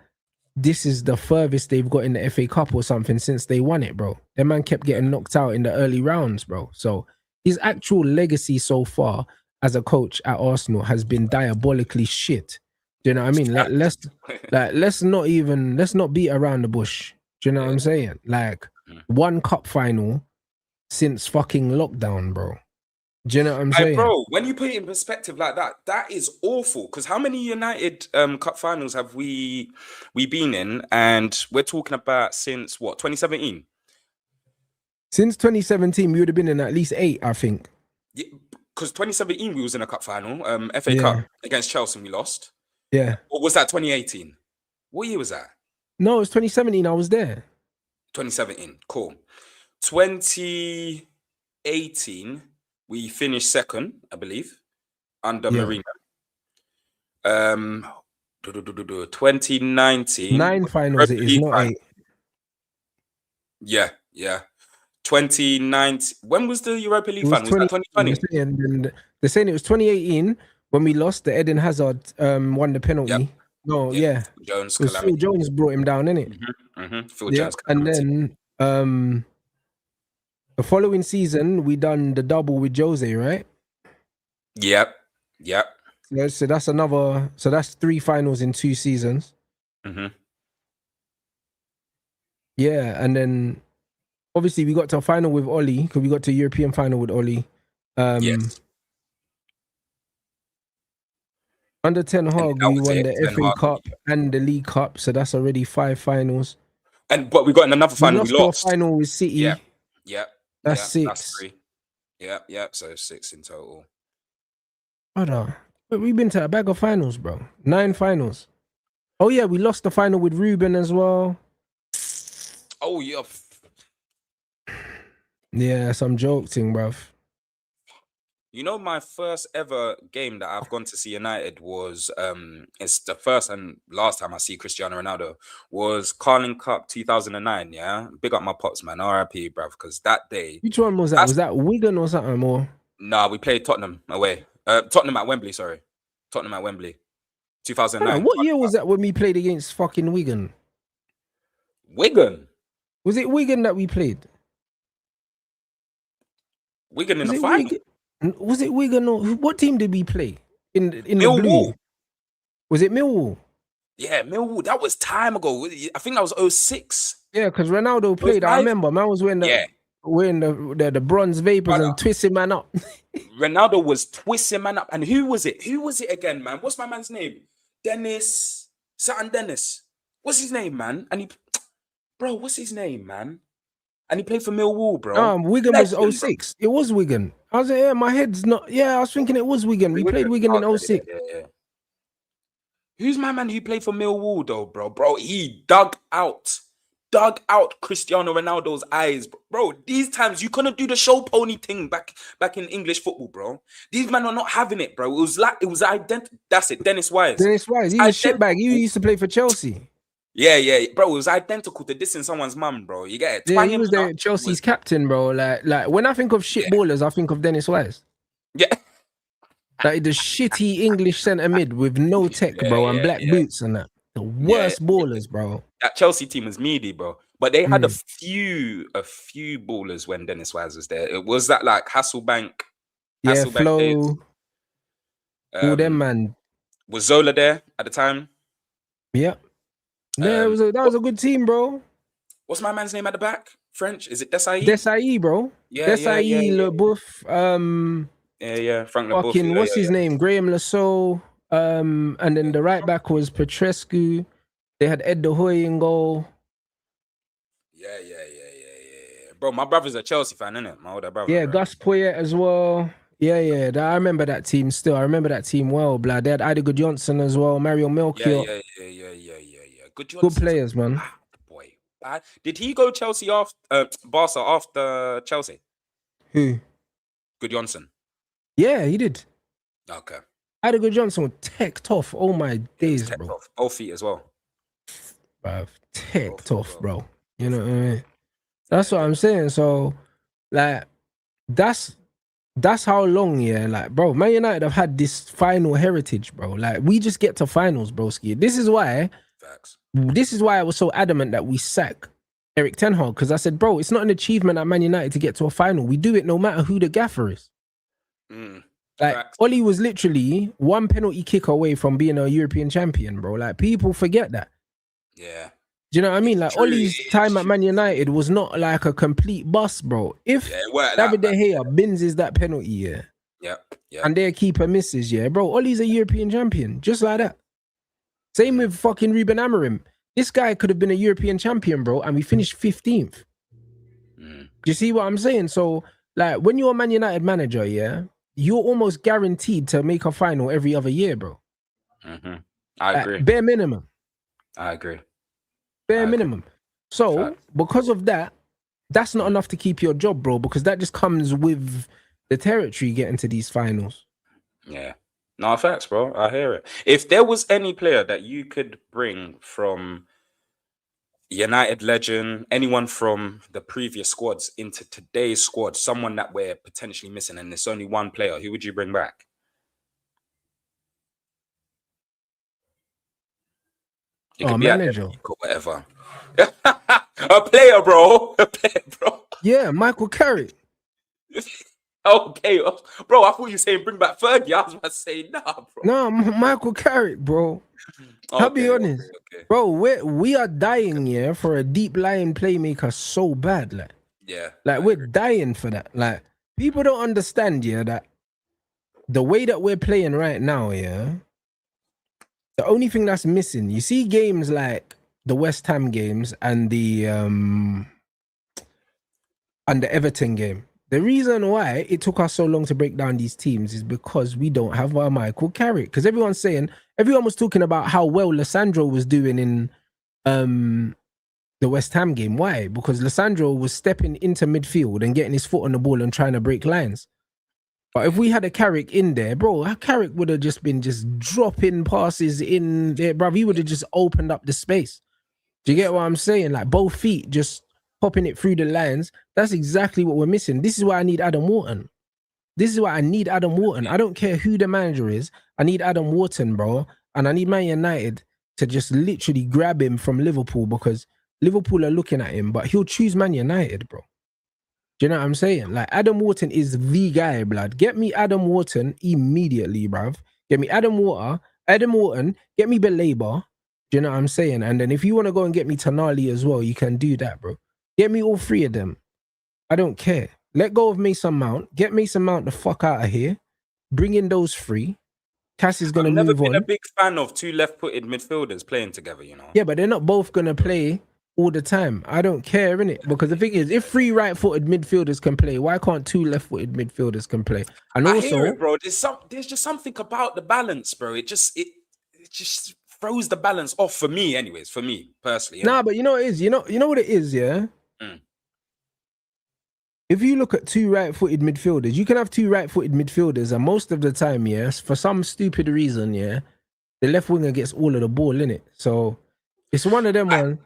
this is the furthest they've got in the FA Cup or something since they won it, bro. Their man kept getting knocked out in the early rounds, bro. So his actual legacy so far as a coach at Arsenal has been diabolically shit. Do you know what I mean? Let's not beat around the bush. Do you know what I'm saying? Like, 1 cup final since fucking lockdown, bro. Do you know what I'm saying? Bro, when you put it in perspective like that, that is awful. Because how many United cup finals have we been in? And we're talking about since what, 2017? Since 2017, we would have been in at least 8, I think. Yeah, because 2017 we was in a cup final, FA Cup against Chelsea, and we lost. Yeah. Or was that 2018? What year was that? No, it was 2017. I was there. 2017. Cool. 2018, we finished 2nd, I believe, under Mourinho. 2019. 9 finals it is, not 8. Yeah. 2019. When was the Europa League final? Was that 2020? They're saying it was 2018 when we lost, the Eden Hazard won the penalty. Yep. No, Yep. yeah. Jones Because Phil calamity. Jones brought him down, innit? Phil Yeah. Jones And calamity. then the following season, we done the double with Jose, right? Yep. So that's another. So that's 3 finals in 2 seasons. Yeah, and then obviously we got to a final with Oli because we got to a European final with Oli. Yes. Under Ten Hag, we won the Ten FA Hag. Cup and the League Cup, so that's already 5 finals. But we got in another final. We lost to a lost. final with City. Yep. That's 6. That's 3. Yep. So 6 in total. Brother, but we've been to a bag of finals, bro. 9 finals. Oh yeah, we lost the final with Ruben as well. Oh yeah. Yeah, some joke thing, bruv. You know, my first ever game that I've gone to see United was it's the first and last time I see Cristiano Ronaldo was Carling Cup 2009. Yeah, big up my pops, man. R.I.P. bruv. Because that day, Which one was that? Was that Wigan or something more? Nah, we played Tottenham away. Tottenham at Wembley. Sorry, Tottenham at Wembley. 2009. What year was that when we played against fucking Wigan? Wigan. Was it Wigan that we played? Wigan in the final. Was it Wigan or what team did we play in Millwall. the blue? Was it Millwall? Yeah, Millwall. That was time ago. I think that was 06. Yeah, because Ronaldo played. I remember. Man was wearing the bronze vapors and twisting man up. Ronaldo was twisting man up. And who was it? Who was it again, man? What's my man's name? Dennis. What's his name, man? What's his name, man? And he played for Millwall, bro. Wigan was 06. It was Wigan. I was like, yeah, my head's not. Yeah, I was thinking it was Wigan. We played Wigan in 06. Yeah. Who's my man who played for Millwall, though, bro? Bro, he dug out Cristiano Ronaldo's eyes, bro. These times you couldn't do the show pony thing back in English football, bro. These men are not having it, bro. It was identical. That's it, Dennis Wise. He's a shitbag. He used to play for Chelsea. Yeah, bro. It was identical to dissing someone's mum, bro. You get it? Yeah, he was Chelsea's captain, bro. Like when I think of shit ballers, I think of Dennis Wise. Yeah. Like the shitty English centre mid with no tech, bro, and black boots and that. The worst ballers, bro. That Chelsea team was meaty, bro. But they had a few ballers when Dennis Wise was there. It was that like Hasselbank. Flo. All them, man. Was Zola there at the time? Yeah. Yeah, that was a good team, bro. What's my man's name at the back? French? Is it Desailly? Desailly, bro. Desailly, Leboeuf. Frank Leboeuf. Fucking, what's his name? Graham Lasso. And then the right back was Petrescu. They had Ed De Hoy in goal. Yeah. Bro, my brother's a Chelsea fan, innit? My older brother. Yeah, bro. Gus Poyet as well. Yeah. I remember that team still. I remember that team well, blood. They had Idigo Johnson as well, Mario Melchior. Yeah. Good players, man. Boy. Did he go Chelsea after Barca after Chelsea? Who? Good Johnson. Yeah, he did. Okay. Idigo Johnson was teched off. Oh my days, bro. Off. Both feet as well. Bruv, teched off, bro. You know what I mean? That's what I'm saying. So, like, that's how long, like, bro, Man United have had this final heritage, bro. Like, we just get to finals, broski. This is why I was so adamant that we sack Erik Ten Hag, because I said, bro, it's not an achievement at Man United to get to a final. We do it no matter who the gaffer is. Like, Oli was literally 1 penalty kick away from being a European champion, bro. Like, people forget that. Yeah. Do you know what I mean? Like, Ollie's time at Man United was not like a complete bust, bro. If David De Gea binses that penalty, yeah, and their keeper misses, bro, Ollie's a European champion, just like that. Same with fucking Ruben Amorim. This guy could have been a European champion, bro, and we finished 15th. Do you see what I'm saying? So, like, when you're a Man United manager, you're almost guaranteed to make a final every other year, bro. I agree. Bare minimum. I agree. Bare minimum. So, because of that, that's not enough to keep your job, bro, because that just comes with the territory getting to these finals. Yeah. No, facts, bro. I hear it. If there was any player that you could bring from United legend, anyone from the previous squads into today's squad, someone that we're potentially missing, and there's only one player, who would you bring back? It could be manager. at or whatever. A player, bro. A player, bro. Yeah, Michael Carrick. Okay, bro. I thought you were saying bring back Fergie. I was about to say nah, bro. No, Michael Carrick, bro. I'll be honest, bro. We are dying, yeah, for a deep lying playmaker so bad, like we're dying for that. Like people don't understand, yeah, that the way that we're playing right now, yeah, the only thing that's missing. You see games like the West Ham games and the Everton game. The reason why it took us so long to break down these teams is because we don't have our Michael Carrick. Because everyone was talking about how well Lissandro was doing in the West Ham game. Why? Because Lissandro was stepping into midfield and getting his foot on the ball and trying to break lines. But if we had a Carrick in there, bro, Carrick would have just been dropping passes in there, bro. He would have just opened up the space. Do you get what I'm saying? Like both feet just popping it through the lines. That's exactly what we're missing. This is why I need Adam Wharton. I don't care who the manager is. I need Adam Wharton, bro. And I need Man United to just literally grab him from Liverpool, because Liverpool are looking at him, but he'll choose Man United, bro. Do you know what I'm saying? Like Adam Wharton is the guy, blood. Get me Adam Wharton immediately, bruv. Get me Adam Wharton, get me Belabor. Do you know what I'm saying? And then if you want to go and get me Tonali as well, you can do that, bro. Get me all three of them. I don't care. Let go of Mason Mount. Get Mason Mount the fuck out of here. Bring in those three. Cass is going to move on. I've never been a big fan of two left-footed midfielders playing together, you know? Yeah, but they're not both going to play all the time. I don't care, innit? Because the thing is, if three right-footed midfielders can play, why can't two left-footed midfielders can play? And I also, hear it, bro. There's just something about the balance, bro. It just throws the balance off for me, anyways. For me personally. Nah, but you know what it is. You know what it is, yeah. If you look at two right-footed midfielders, you can have two right-footed midfielders, and most of the time, yes, for some stupid reason, yeah, the left winger gets all of the ball, innit? So it's one of them one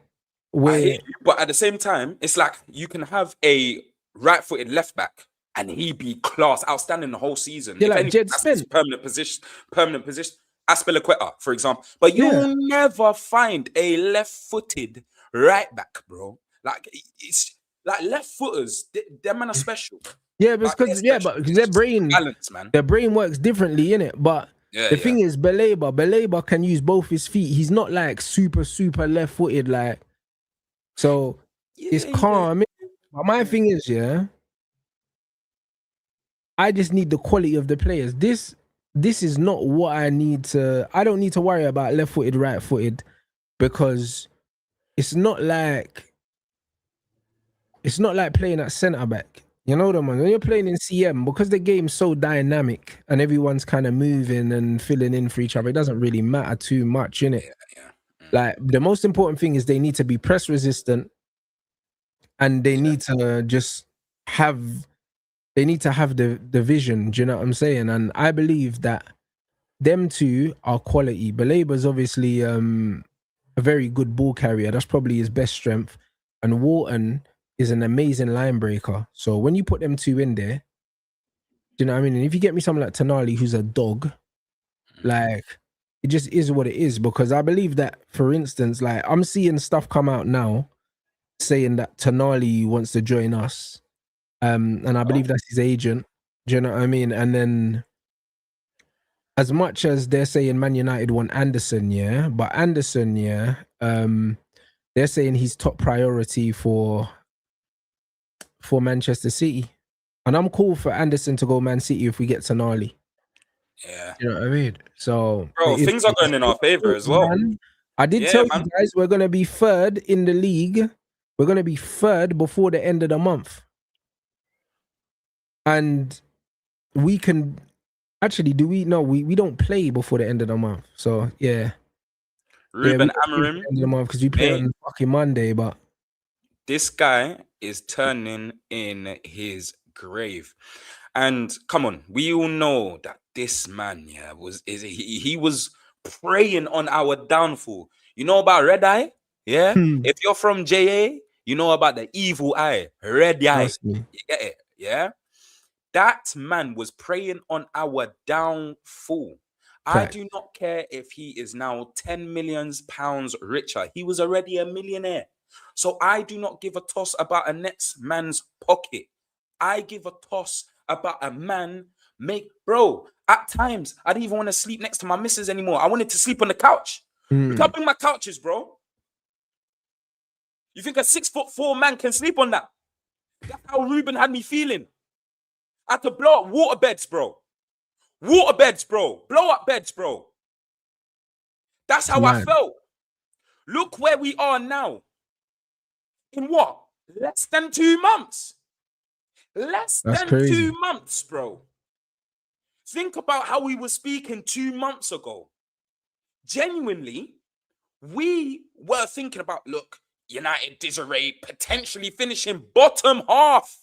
where. I hear you, but at the same time, it's like you can have a right-footed left back and he be class, outstanding the whole season. Yeah, like Jed Spence. Permanent position. Aspilicueta, for example. But you'll never find a left-footed right back, bro. Like it's. Like left footers, their man are special. Yeah, because but their brain balance, man. Their brain works differently, innit? But the thing is, Belabor can use both his feet. He's not like super left footed, like so. It's calm. But my thing is, I just need the quality of the players. This is not what I need to. I don't need to worry about left footed, right footed, because it's not like. It's not like playing at centre back. You know the man. When you're playing in CM, because the game's so dynamic and everyone's kind of moving and filling in for each other, it doesn't really matter too much, innit? Like the most important thing is they need to be press resistant, and they need to just have. They need to have the vision. Do you know what I'm saying? And I believe that them two are quality. Belabor's obviously a very good ball carrier. That's probably his best strength. And Wharton is an amazing line breaker. So when you put them two in there, do you know what I mean? And if you get me someone like Tonali, who's a dog, like it just is what it is. Because I believe that, for instance, like I'm seeing stuff come out now saying that Tonali wants to join us. And I believe that's his agent. Do you know what I mean? And then as much as they're saying Man United want Anderson, but Anderson, they're saying he's top priority for Manchester City. And I'm cool for Anderson to go Man City if we get Tonali. Yeah. You know what I mean? So, bro, things are going in our favor as well. Man. I did tell you guys we're going to be third in the league. We're going to be third before the end of the month. And we can actually, do we? No, we don't play before the end of the month. So, yeah. Ruben Amorim. Because we play on fucking Monday, but. This guy is turning in his grave. And come on, we all know that this man he was preying on our downfall. You know about red eye? Yeah. If you're from JA, you know about the evil eye, red eye. You get it? Yeah. That man was preying on our downfall. I do not care if he is now 10 million pounds richer. He was already a millionaire. So I do not give a toss about a next man's pocket. I give a toss about a man bro, at times, I didn't even want to sleep next to my missus anymore. I wanted to sleep on the couch. Look how big my couch is, bro. You think a 6'4" man can sleep on that? That's how Ruben had me feeling. I had to blow up water beds, bro. Water beds, bro. Blow up beds, bro. That's how I felt. Look where we are now. In what? Less than 2 months. Less than crazy. 2 months, bro. Think about how we were speaking 2 months ago. Genuinely, we were thinking about, look, United disarray, potentially finishing bottom half.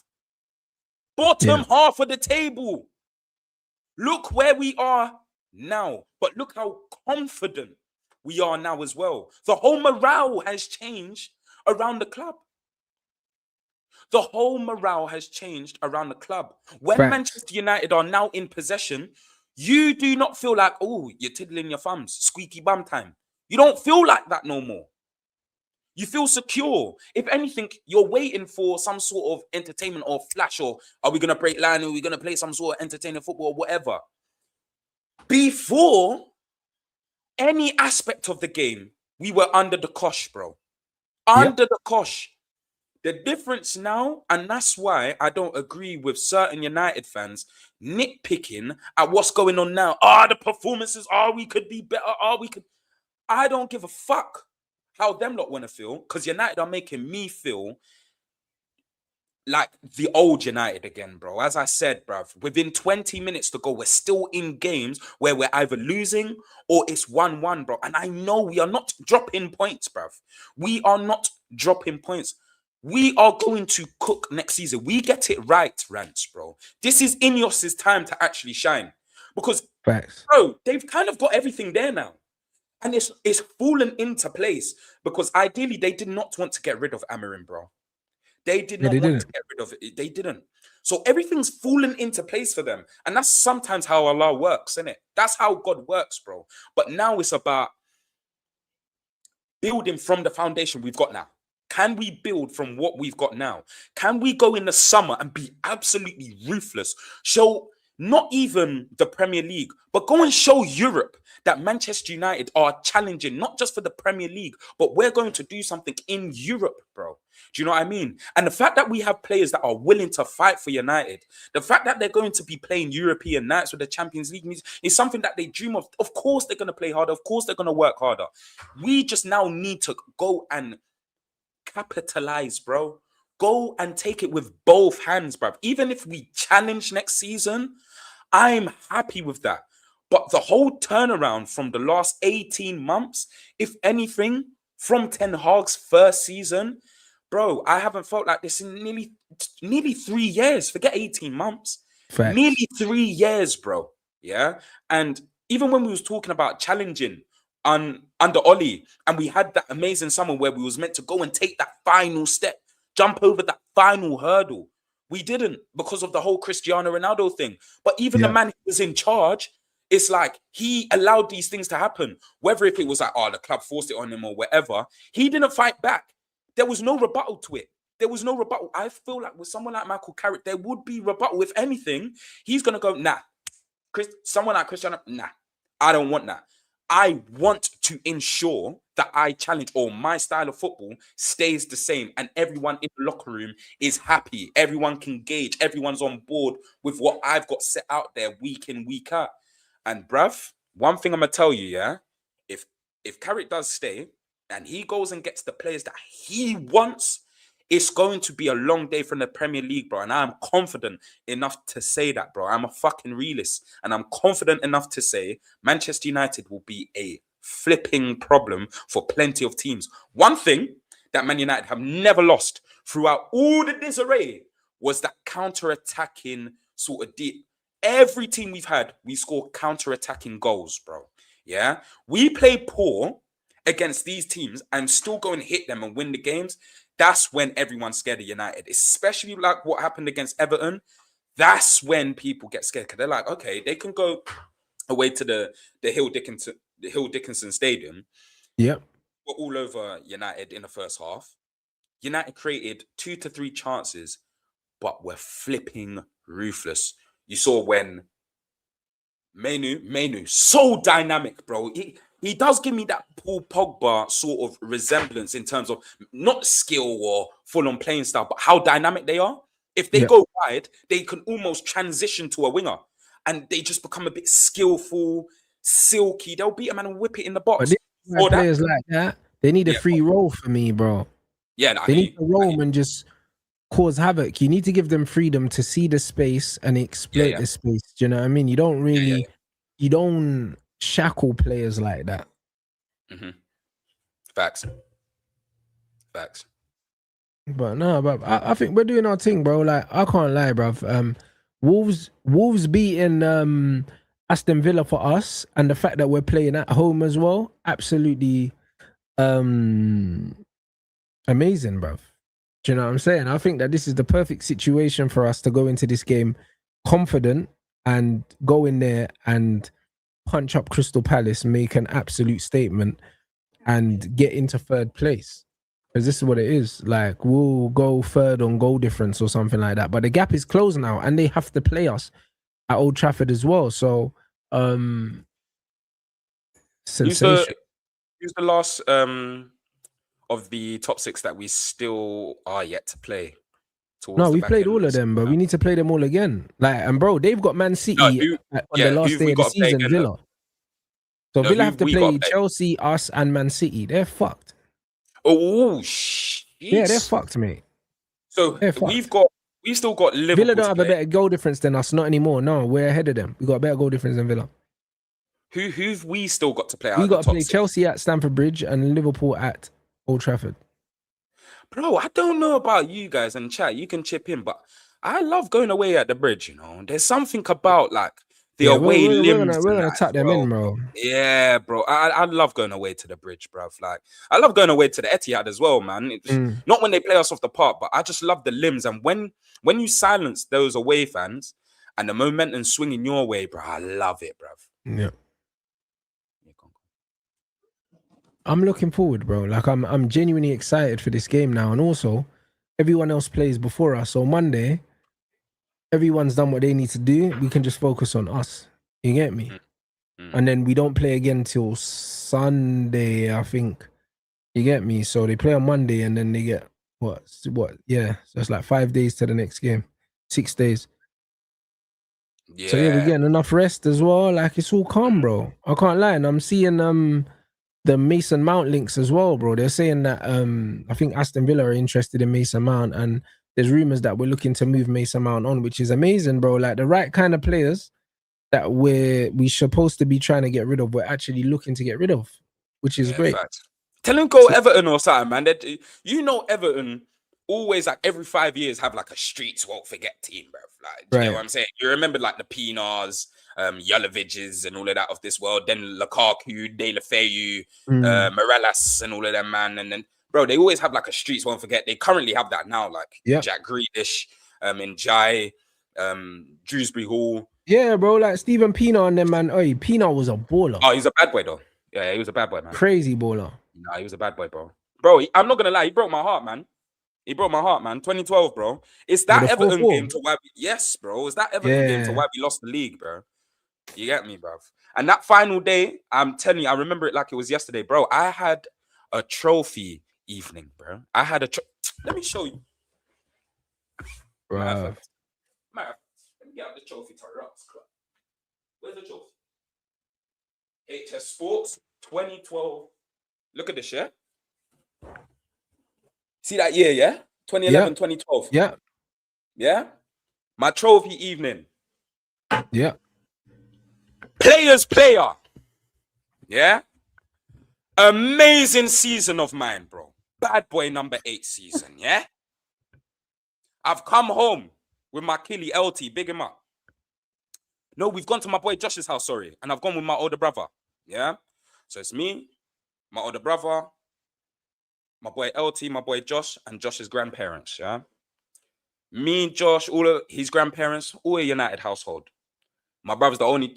Bottom half of the table. Look where we are now. But look how confident we are now as well. The whole morale has changed around the club. The whole morale has changed around the club. When Manchester United are now in possession, you do not feel like, oh, you're tiddling your thumbs, squeaky bum time. You don't feel like that no more. You feel secure. If anything, you're waiting for some sort of entertainment or flash, or are we going to break line? Are we going to play some sort of entertaining football or whatever? Before any aspect of the game, we were under the cosh, bro. Under the cosh. The difference now, and that's why I don't agree with certain United fans nitpicking at what's going on now. The performances, we could be better. I don't give a fuck how them lot want to feel, because United are making me feel like the old United again, bro. As I said, bruv, within 20 minutes to go, we're still in games where we're either losing or it's 1-1, bro. And I know we are not dropping points, bruv. We are not dropping points. We are going to cook next season. We get it right, Rants, bro. This is Ineos's time to actually shine. Because, bro, they've kind of got everything there now. And it's fallen into place, because ideally they did not want to get rid of Amorim, bro. They did not want to get rid of it. They didn't. So everything's fallen into place for them. And that's sometimes how Allah works, isn't it? That's how God works, bro. But now it's about building from the foundation we've got now. Can we build from what we've got now? Can we go in the summer and be absolutely ruthless? Show not even the Premier League, but go and show Europe that Manchester United are challenging, not just for the Premier League, but we're going to do something in Europe, bro. Do you know what I mean? And the fact that we have players that are willing to fight for United, the fact that they're going to be playing European nights with the Champions League is something that they dream of. Of course, they're going to play harder. Of course, they're going to work harder. We just now need to go and capitalize, bro. Go and take it with both hands, bro. Even if we challenge next season, I'm happy with that. But the whole turnaround from the last 18 months, if anything, from Ten Hag's first season, bro, I haven't felt like this in nearly 3 years. Forget 18 months. Nearly 3 years, bro. Yeah. And even when we was talking about challenging under Oli, and we had that amazing summer where we was meant to go and take that final step, jump over that final hurdle. We didn't, because of the whole Cristiano Ronaldo thing. But even the man who was in charge, it's like he allowed these things to happen. Whether if it was like, the club forced it on him or whatever, he didn't fight back. There was no rebuttal to it. There was no rebuttal. I feel like with someone like Michael Carrick, there would be rebuttal. If anything, he's going to go, nah. Someone like Cristiano, nah. I don't want that. I want to ensure that I challenge, or my style of football stays the same, and everyone in the locker room is happy. Everyone can gauge. Everyone's on board with what I've got set out there week in, week out. And bruv, one thing I'm gonna tell you, yeah, if Carrick does stay and he goes and gets the players that he wants, it's going to be a long day from the Premier League, bro. And I'm confident enough to say that, bro. I'm a fucking realist. And I'm confident enough to say Manchester United will be a flipping problem for plenty of teams. One thing that Man United have never lost throughout all the disarray was that counter-attacking sort of deep. Every team we've had, we score counter-attacking goals, bro. Yeah? We play poor against these teams and still go and hit them and win the games. That's when everyone's scared of United, especially like what happened against Everton. That's when people get scared, because they're like, okay, they can go away to the Hill Dickinson Stadium. Yep. We're all over United in the first half. United created 2 to 3 chances, but we're flipping ruthless. You saw when Menu, so dynamic, bro. He does give me that Paul Pogba sort of resemblance in terms of not skill or full-on playing style, but how dynamic they are. If they go wide, they can almost transition to a winger, and they just become a bit skillful, silky. They'll beat a man and whip it in the box. But players like that, they need a free role for me, bro. Yeah, no, they need to roam and just cause havoc. You need to give them freedom to see the space and exploit the space. Do you know what I mean? You don't really, you don't shackle players like that. Facts. But no, but I think we're doing our thing, bro. Like, I can't lie, bro. Wolves beating Aston Villa for us, and the fact that we're playing at home as well, absolutely amazing, bro. Do you know what I'm saying? I think that this is the perfect situation for us to go into this game confident and go in there and punch up Crystal Palace, make an absolute statement, and get into third place. Because this is what it is. Like, we'll go third on goal difference or something like that. But the gap is closed now, and they have to play us at Old Trafford as well. So, sensation. Who's the last of the top 6 that we still are yet to play? No, we played all of them, but we need to play them all again. Like, and bro, they've got Man City on the last day of the season, Villa. So Villa have to play Chelsea, us, and Man City. They're fucked. Oh, shit. Yeah, they're fucked, mate. So we've still got Liverpool. Villa don't have a better goal difference than us, not anymore. No, we're ahead of them. We got a better goal difference than Villa. Who've we still got to play out? We got to play Chelsea at Stamford Bridge and Liverpool at Old Trafford. Bro, I don't know about you guys in chat. You can chip in, but I love going away at the Bridge, you know. There's something about like the away limbs. We're gonna tuck them in, bro. Yeah, bro. I love going away to the Bridge, bro. Like, I love going away to the Etihad as well, man. Not when they play us off the park, but I just love the limbs. And when you silence those away fans and the momentum swinging your way, bro, I love it, bro. Yeah. I'm looking forward, bro. Like, I'm genuinely excited for this game now. And also, everyone else plays before us. So Monday, everyone's done what they need to do. We can just focus on us. You get me? And then we don't play again till Sunday, I think. You get me? So they play on Monday and then they get what? Yeah. So it's like 5 days to the next game. 6 days. Yeah. So yeah, we're getting enough rest as well. Like, it's all calm, bro. I can't lie. And I'm seeing the Mason Mount links as well, bro. They're saying that I think Aston Villa are interested in Mason Mount, and there's rumors that we're looking to move Mason Mount on, which is amazing, bro. Like, the right kind of players that we're supposed to be trying to get rid of, we're actually looking to get rid of, which is great. Fact. Tell him go Everton or something, man. You know, Everton always, like, every 5 years have like a streets won't forget team, bro. Like, do you know what I'm saying? You remember like the Pinas, Jaloviches and all of that of this world, then Lukaku, De La Feu, Morales and all of them, man. And then, bro, they always have like a streets won't forget. They currently have that now, like Jack Grealish, Njai, Dewsbury Hall. Yeah, bro, like Steven Pienaar and them, man. Oh, Pienaar was a baller. Oh, he's a bad boy, though. Yeah, he was a bad boy, man. Crazy baller. Nah, he was a bad boy, bro. Bro, I'm not gonna lie, he broke my heart, man. He broke my heart, man. 2012, bro. It's that Everton game to why yes, bro. It's that Everton game to why we lost the league, bro. You get me, bro? And that final day, I'm telling you, I remember it like it was yesterday, bro. I had a trophy evening, bro. I had a let me show you. Bro. Let me get out the trophy to Rants Club. Where's the trophy? HS Sports 2012. Look at this, yeah? See that year, yeah? 2011, 2012. Yeah. Yeah? My trophy evening. Yeah. Players player. Yeah? Amazing season of mine, bro. Bad boy number 8 season, yeah? I've come home with my killie LT, big him up. No, we've gone to my boy Josh's house, sorry. And I've gone with my older brother, yeah? So it's me, my older brother, my boy LT, my boy Josh, and Josh's grandparents, yeah? Me, Josh, all of his grandparents, all a United household. My brother's the only...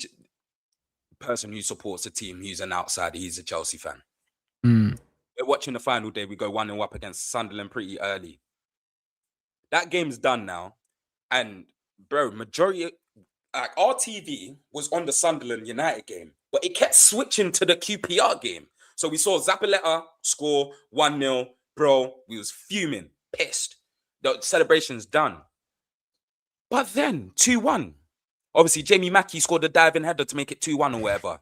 person who supports a team who's an outsider. He's a Chelsea fan. Mm. We're watching the final day. We go 1-0 up against Sunderland pretty early. That game's done now. And, bro, majority... Like, our TV was on the Sunderland United game, but it kept switching to the QPR game. So we saw Zabaleta score 1-0. Bro, we was fuming, pissed. The celebration's done. But then, 2-1. Obviously, Jamie Mackey scored a diving header to make it 2-1 or whatever.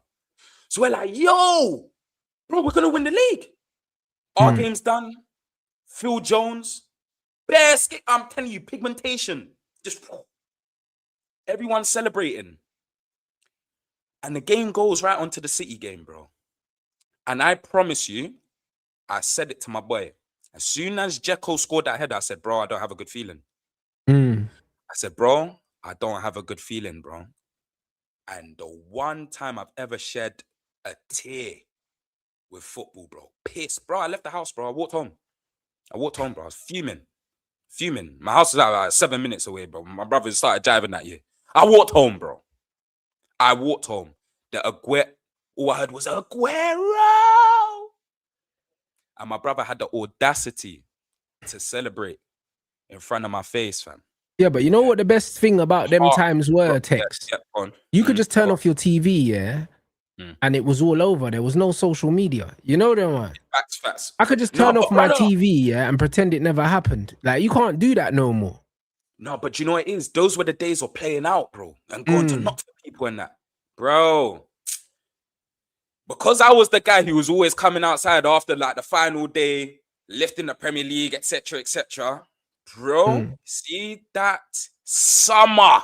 So we're like, yo, bro, we're going to win the league. Our game's done. Phil Jones. Best. I'm telling you, pigmentation. Just everyone's celebrating. And the game goes right onto the City game, bro. And I promise you, I said it to my boy. As soon as Dzeko scored that header, I said, bro, I don't have a good feeling. I said, bro, I don't have a good feeling, bro. And the one time I've ever shed a tear with football, bro. Pissed, bro. I left the house, bro. I walked home, bro. I was fuming. My house is like 7 minutes away, bro. My brother started driving that year. I walked home, bro. The all I heard was Aguero. And my brother had the audacity to celebrate in front of my face, fam. Yeah, but you know what the best thing about them times were, Tex? You could just turn off your TV, yeah? And it was all over. There was no social media. You know that one? Facts. I could just turn off my TV, yeah, and pretend it never happened. Like, you can't do that no more. No, but you know what it is? Those were the days of playing out, bro. And going to knock people in that. Bro. Because I was the guy who was always coming outside after, like, the final day, lifting the Premier League, etc., etc. Bro, see that summer,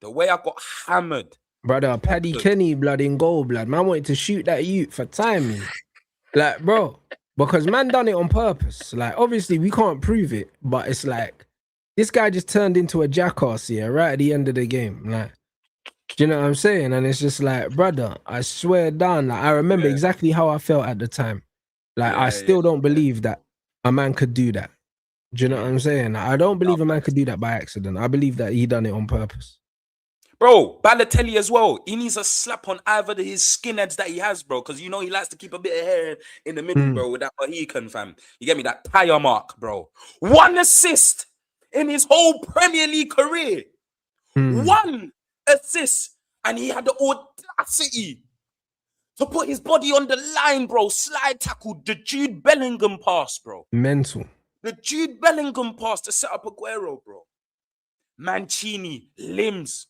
the way I got hammered. Brother, Paddy Kenny, blood in goal, blood. Man wanted to shoot that youth for timing. Like, bro, because man done it on purpose. Like, obviously, we can't prove it, but it's like, this guy just turned into a jackass here right at the end of the game. Like, do you know what I'm saying? And it's just like, brother, I swear down, like, I remember exactly how I felt at the time. Like, I still don't believe that a man could do that. Do you know what I'm saying? I don't believe a man could do that by accident. I believe that he done it on purpose. Bro, Balotelli as well. He needs a slap on either of his skinheads that he has, bro. Because you know he likes to keep a bit of hair in the middle, bro, with that Mohican, fam. You get me? That tire mark, bro. 1 assist in his whole Premier League career. 1 assist. And he had the audacity to put his body on the line, bro. Slide tackle, the Jude Bellingham pass, bro. Mental. The Jude Bellingham pass to set up Aguero, bro. Mancini, limbs.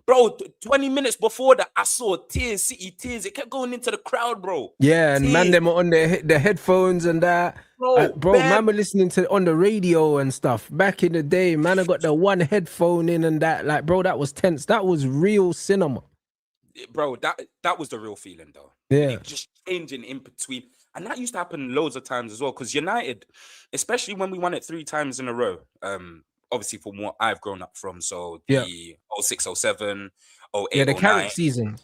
Bro, 20 minutes before that, I saw tears, City tears. It kept going into the crowd, bro. Yeah, and man, them on the headphones and that. Bro, man were listening to on the radio and stuff. Back in the day, man, I got the one headphone in and that. Like, bro, that was tense. That was real cinema. Bro, that was the real feeling, though. Yeah. It just changing in between. And that used to happen loads of times as well. Because United, especially when we won it 3 times in a row, obviously from what I've grown up from, so the 06, 07, 08, yeah, the 09. Carrick season.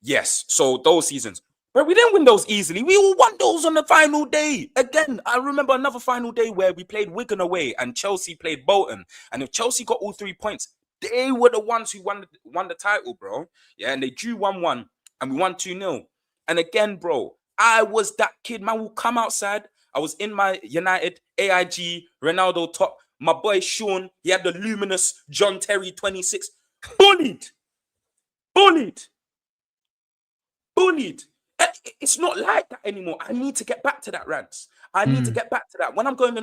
Yes, so those seasons. But we didn't win those easily. We all won those on the final day. Again, I remember another final day where we played Wigan away and Chelsea played Bolton. And if Chelsea got all 3 points, they were the ones who won the title, bro. Yeah, and they drew 1-1 and we won 2-0. And again, bro, I was that kid, man, will come outside. I was in my United, AIG, Ronaldo top. My boy Sean, he had the luminous John Terry 26. Bullied. It's not like that anymore. I need to get back to that, Rants. I need to get back to that. When I'm going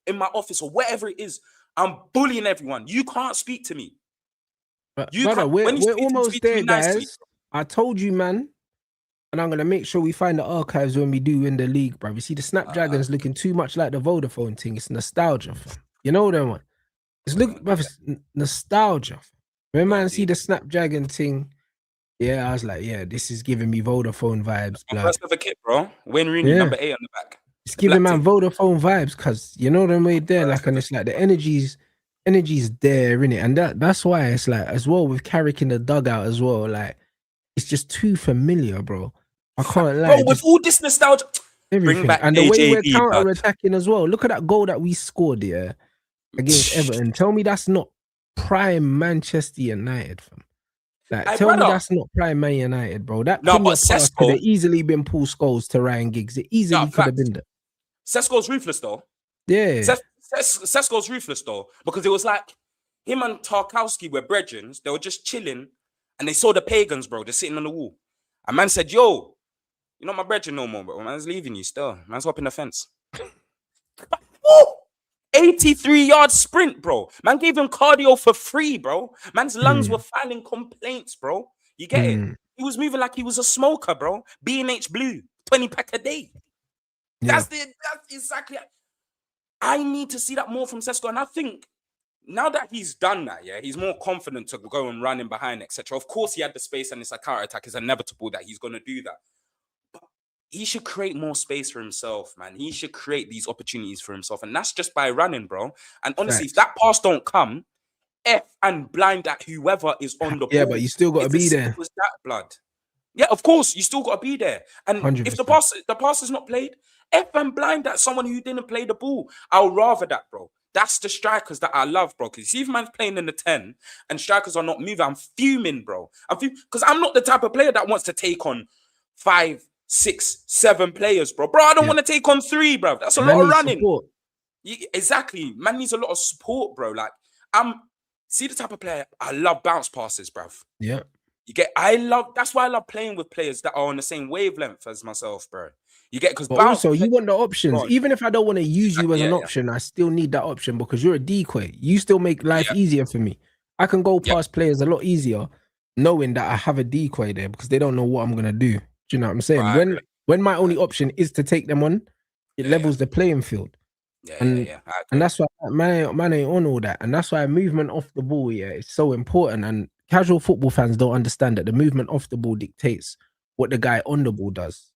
in my office or wherever it is, I'm bullying everyone. You can't speak to me. Brother, we're almost there, guys. I told you, man. And I'm going to make sure we find the archives when we do win the league, bro. You see, the Snapdragon's looking too much like the Vodafone thing. It's nostalgia, fam. You know that one? It's nostalgia. When man see the Snapdragon thing, yeah, I was like, yeah, this is giving me Vodafone vibes. First ever kit, bro. Wayne Rooney, number 8 on the back. It's giving man Vodafone vibes because you know them way there, like, and it's like the energy's there, innit? And that's why it's like, as well with Carrick in the dugout as well, like, it's just too familiar, bro. I can't lie. Bro, with all this nostalgia, everything. Bring back and the way we're AJB, counter-attacking as well. Look at that goal that we scored here against Everton. Tell me that's not prime Manchester United, fam. Like, Hey, tell me brother. that's not prime Man United, bro. That No, Cunha but pass could have Sesko, easily been Paul Scholes to Ryan Giggs. It no, easily could have facts. been that. Sesko's ruthless though. Yeah. Sesko's ruthless though, because it was like him and Tarkowski were brethren. They were just chilling, and they saw the pagans, bro. They're sitting on the wall. A man said, "Yo, you're not my brethren no more, bro. Man's leaving you still. Man's hopping the fence." Woo! 83-yard sprint, bro. Man gave him cardio for free, bro. Man's lungs were filing complaints, bro. You get it? He was moving like he was a smoker, bro. B&H Blue, 20 pack a day. Yeah. That's exactly. I need to see that more from Sesko, and I think now that he's done that, yeah, he's more confident to go and run in behind, etc. Of course, he had the space, and it's a counter attack. It's inevitable that he's going to do that. But he should create more space for himself, man. He should create these opportunities for himself, and that's just by running, bro. And honestly, if that pass don't come, F and blind at whoever is on the ball. Yeah, but you still got to It's be as there. simple as that, blood. Yeah, of course, you still got to be there. And 100%. if the pass is not played, F and blind at someone who didn't play the ball. I'll rather that, bro. That's the strikers that I love, bro. Because see if man's playing in the 10 and strikers are not moving, I'm fuming, bro. I'm fuming because I'm not the type of player that wants to take on 5, 6, 7 players, bro. Bro, I don't want to take on 3, bro. That's a lot of running. Support. Exactly. Man needs a lot of support, bro. Like, see the type of player, I love bounce passes, bro. Yeah. That's why I love playing with players that are on the same wavelength as myself, bro. You get, because also you want the options. Even if I don't want to use you as an option, yeah. I still need that option because you're a decoy. You still make life easier for me. I can go past players a lot easier knowing that I have a decoy there because they don't know what I'm gonna do. Do you know what I'm saying? Right, when my only option is to take them on, it levels the playing field. And that's why man ain't on all that. And that's why movement off the ball, is so important. And casual football fans don't understand that the movement off the ball dictates what the guy on the ball does.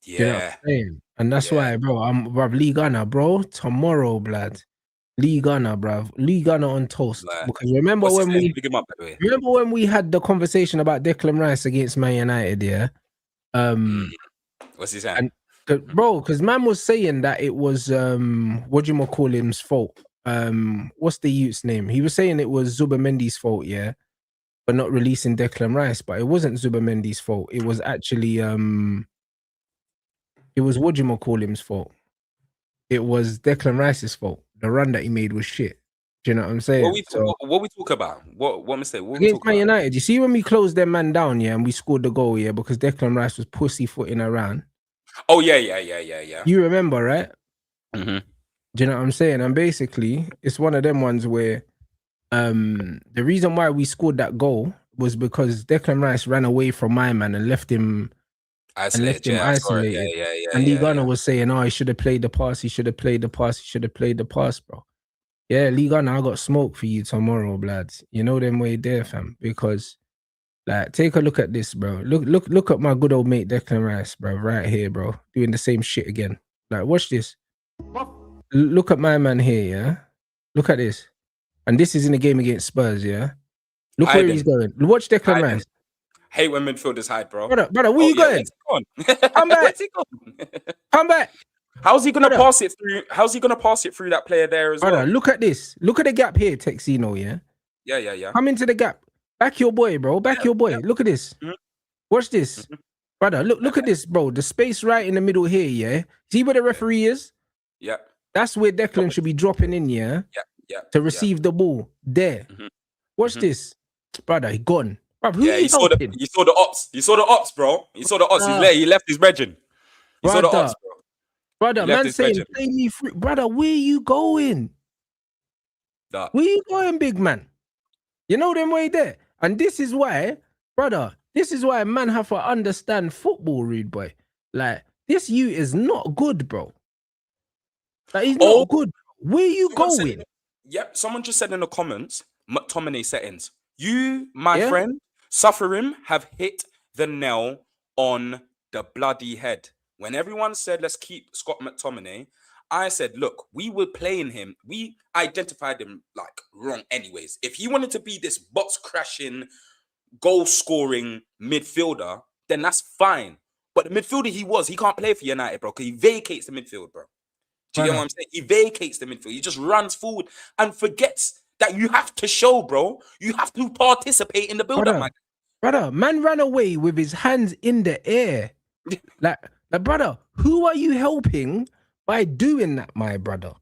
Yeah. You know what I'm saying? And that's why, bro, bruv, Lee Gunner, bro, tomorrow, blood. Lee Gunner, bruv. Lee Gunner on toast. Like, because remember when we had the conversation about Declan Rice against Man United, yeah? What's he saying? Bro, because man was saying that it was him's fault. What's the youth's name? He was saying it was Zubamendi's fault, yeah, for not releasing Declan Rice, but it wasn't Zubamendi's fault. It was actually it was him's fault. It was Declan Rice's fault. The run that he made was shit. Do you know what I'm saying? What we talk about? What mistake? What against Man United, you see when we closed their man down, yeah, and we scored the goal, yeah, because Declan Rice was pussyfooting around. Oh yeah. You remember, right? Mm-hmm. Do you know what I'm saying? And basically, it's one of them ones where the reason why we scored that goal was because Declan Rice ran away from my man and left him isolated. And Lee Gunner was saying, "Oh, he should have played the pass. He should have played the pass. He should have played the pass, bro." Yeah, Lee Gunner, I got smoke for you tomorrow, lads. You know them way there, fam. Because, like, take a look at this, bro. Look at my good old mate Declan Rice, bro, right here, bro, doing the same shit again. Like, watch this. Look at my man here, yeah. Look at this, and this is in a game against Spurs, yeah. Look where he's going. Watch Declan Rice. Hate when midfielders hide, bro. Brother, where you going? Come back. Where's he going? Come back. How's he gonna pass it through? How's he gonna pass it through that player there as well? Look at this. Look at the gap here, TEKZINHO, yeah. Yeah. Come into the gap. Back your boy, bro. Back your boy. Look at this. Mm-hmm. Watch this. Brother, look at this, bro. The space right in the middle here, yeah. See where the referee is? Yeah. That's where Declan should be dropping in, yeah? Yeah. To receive the ball. There. Mm-hmm. Watch this. Brother, he gone. Bro, you saw the ops. You saw the ops, bro. You saw the ops. He left his brethren. You saw the ops, bro. Brother, man saying, play me free. Brother, where you going? Where you going, big man? You know them way there. And this is why, brother, man have to understand football, rude boy. Like, this you is not good, bro. Like, he's not good. Where you going? Someone just said in the comments, McTominay settings. You, my friend, Sufferim, have hit the nail on the bloody head. When everyone said, let's keep Scott McTominay, I said, look, we were playing him. We identified him like wrong anyways. If he wanted to be this box crashing, goal scoring midfielder, then that's fine. But the midfielder he can't play for United, bro, because he vacates the midfield, bro. Do you get what I'm saying? He vacates the midfield. He just runs forward and forgets that you have to show, bro. You have to participate in the build-up, man. Brother, man ran away with his hands in the air. Like, brother, who are you helping by doing that, my brother?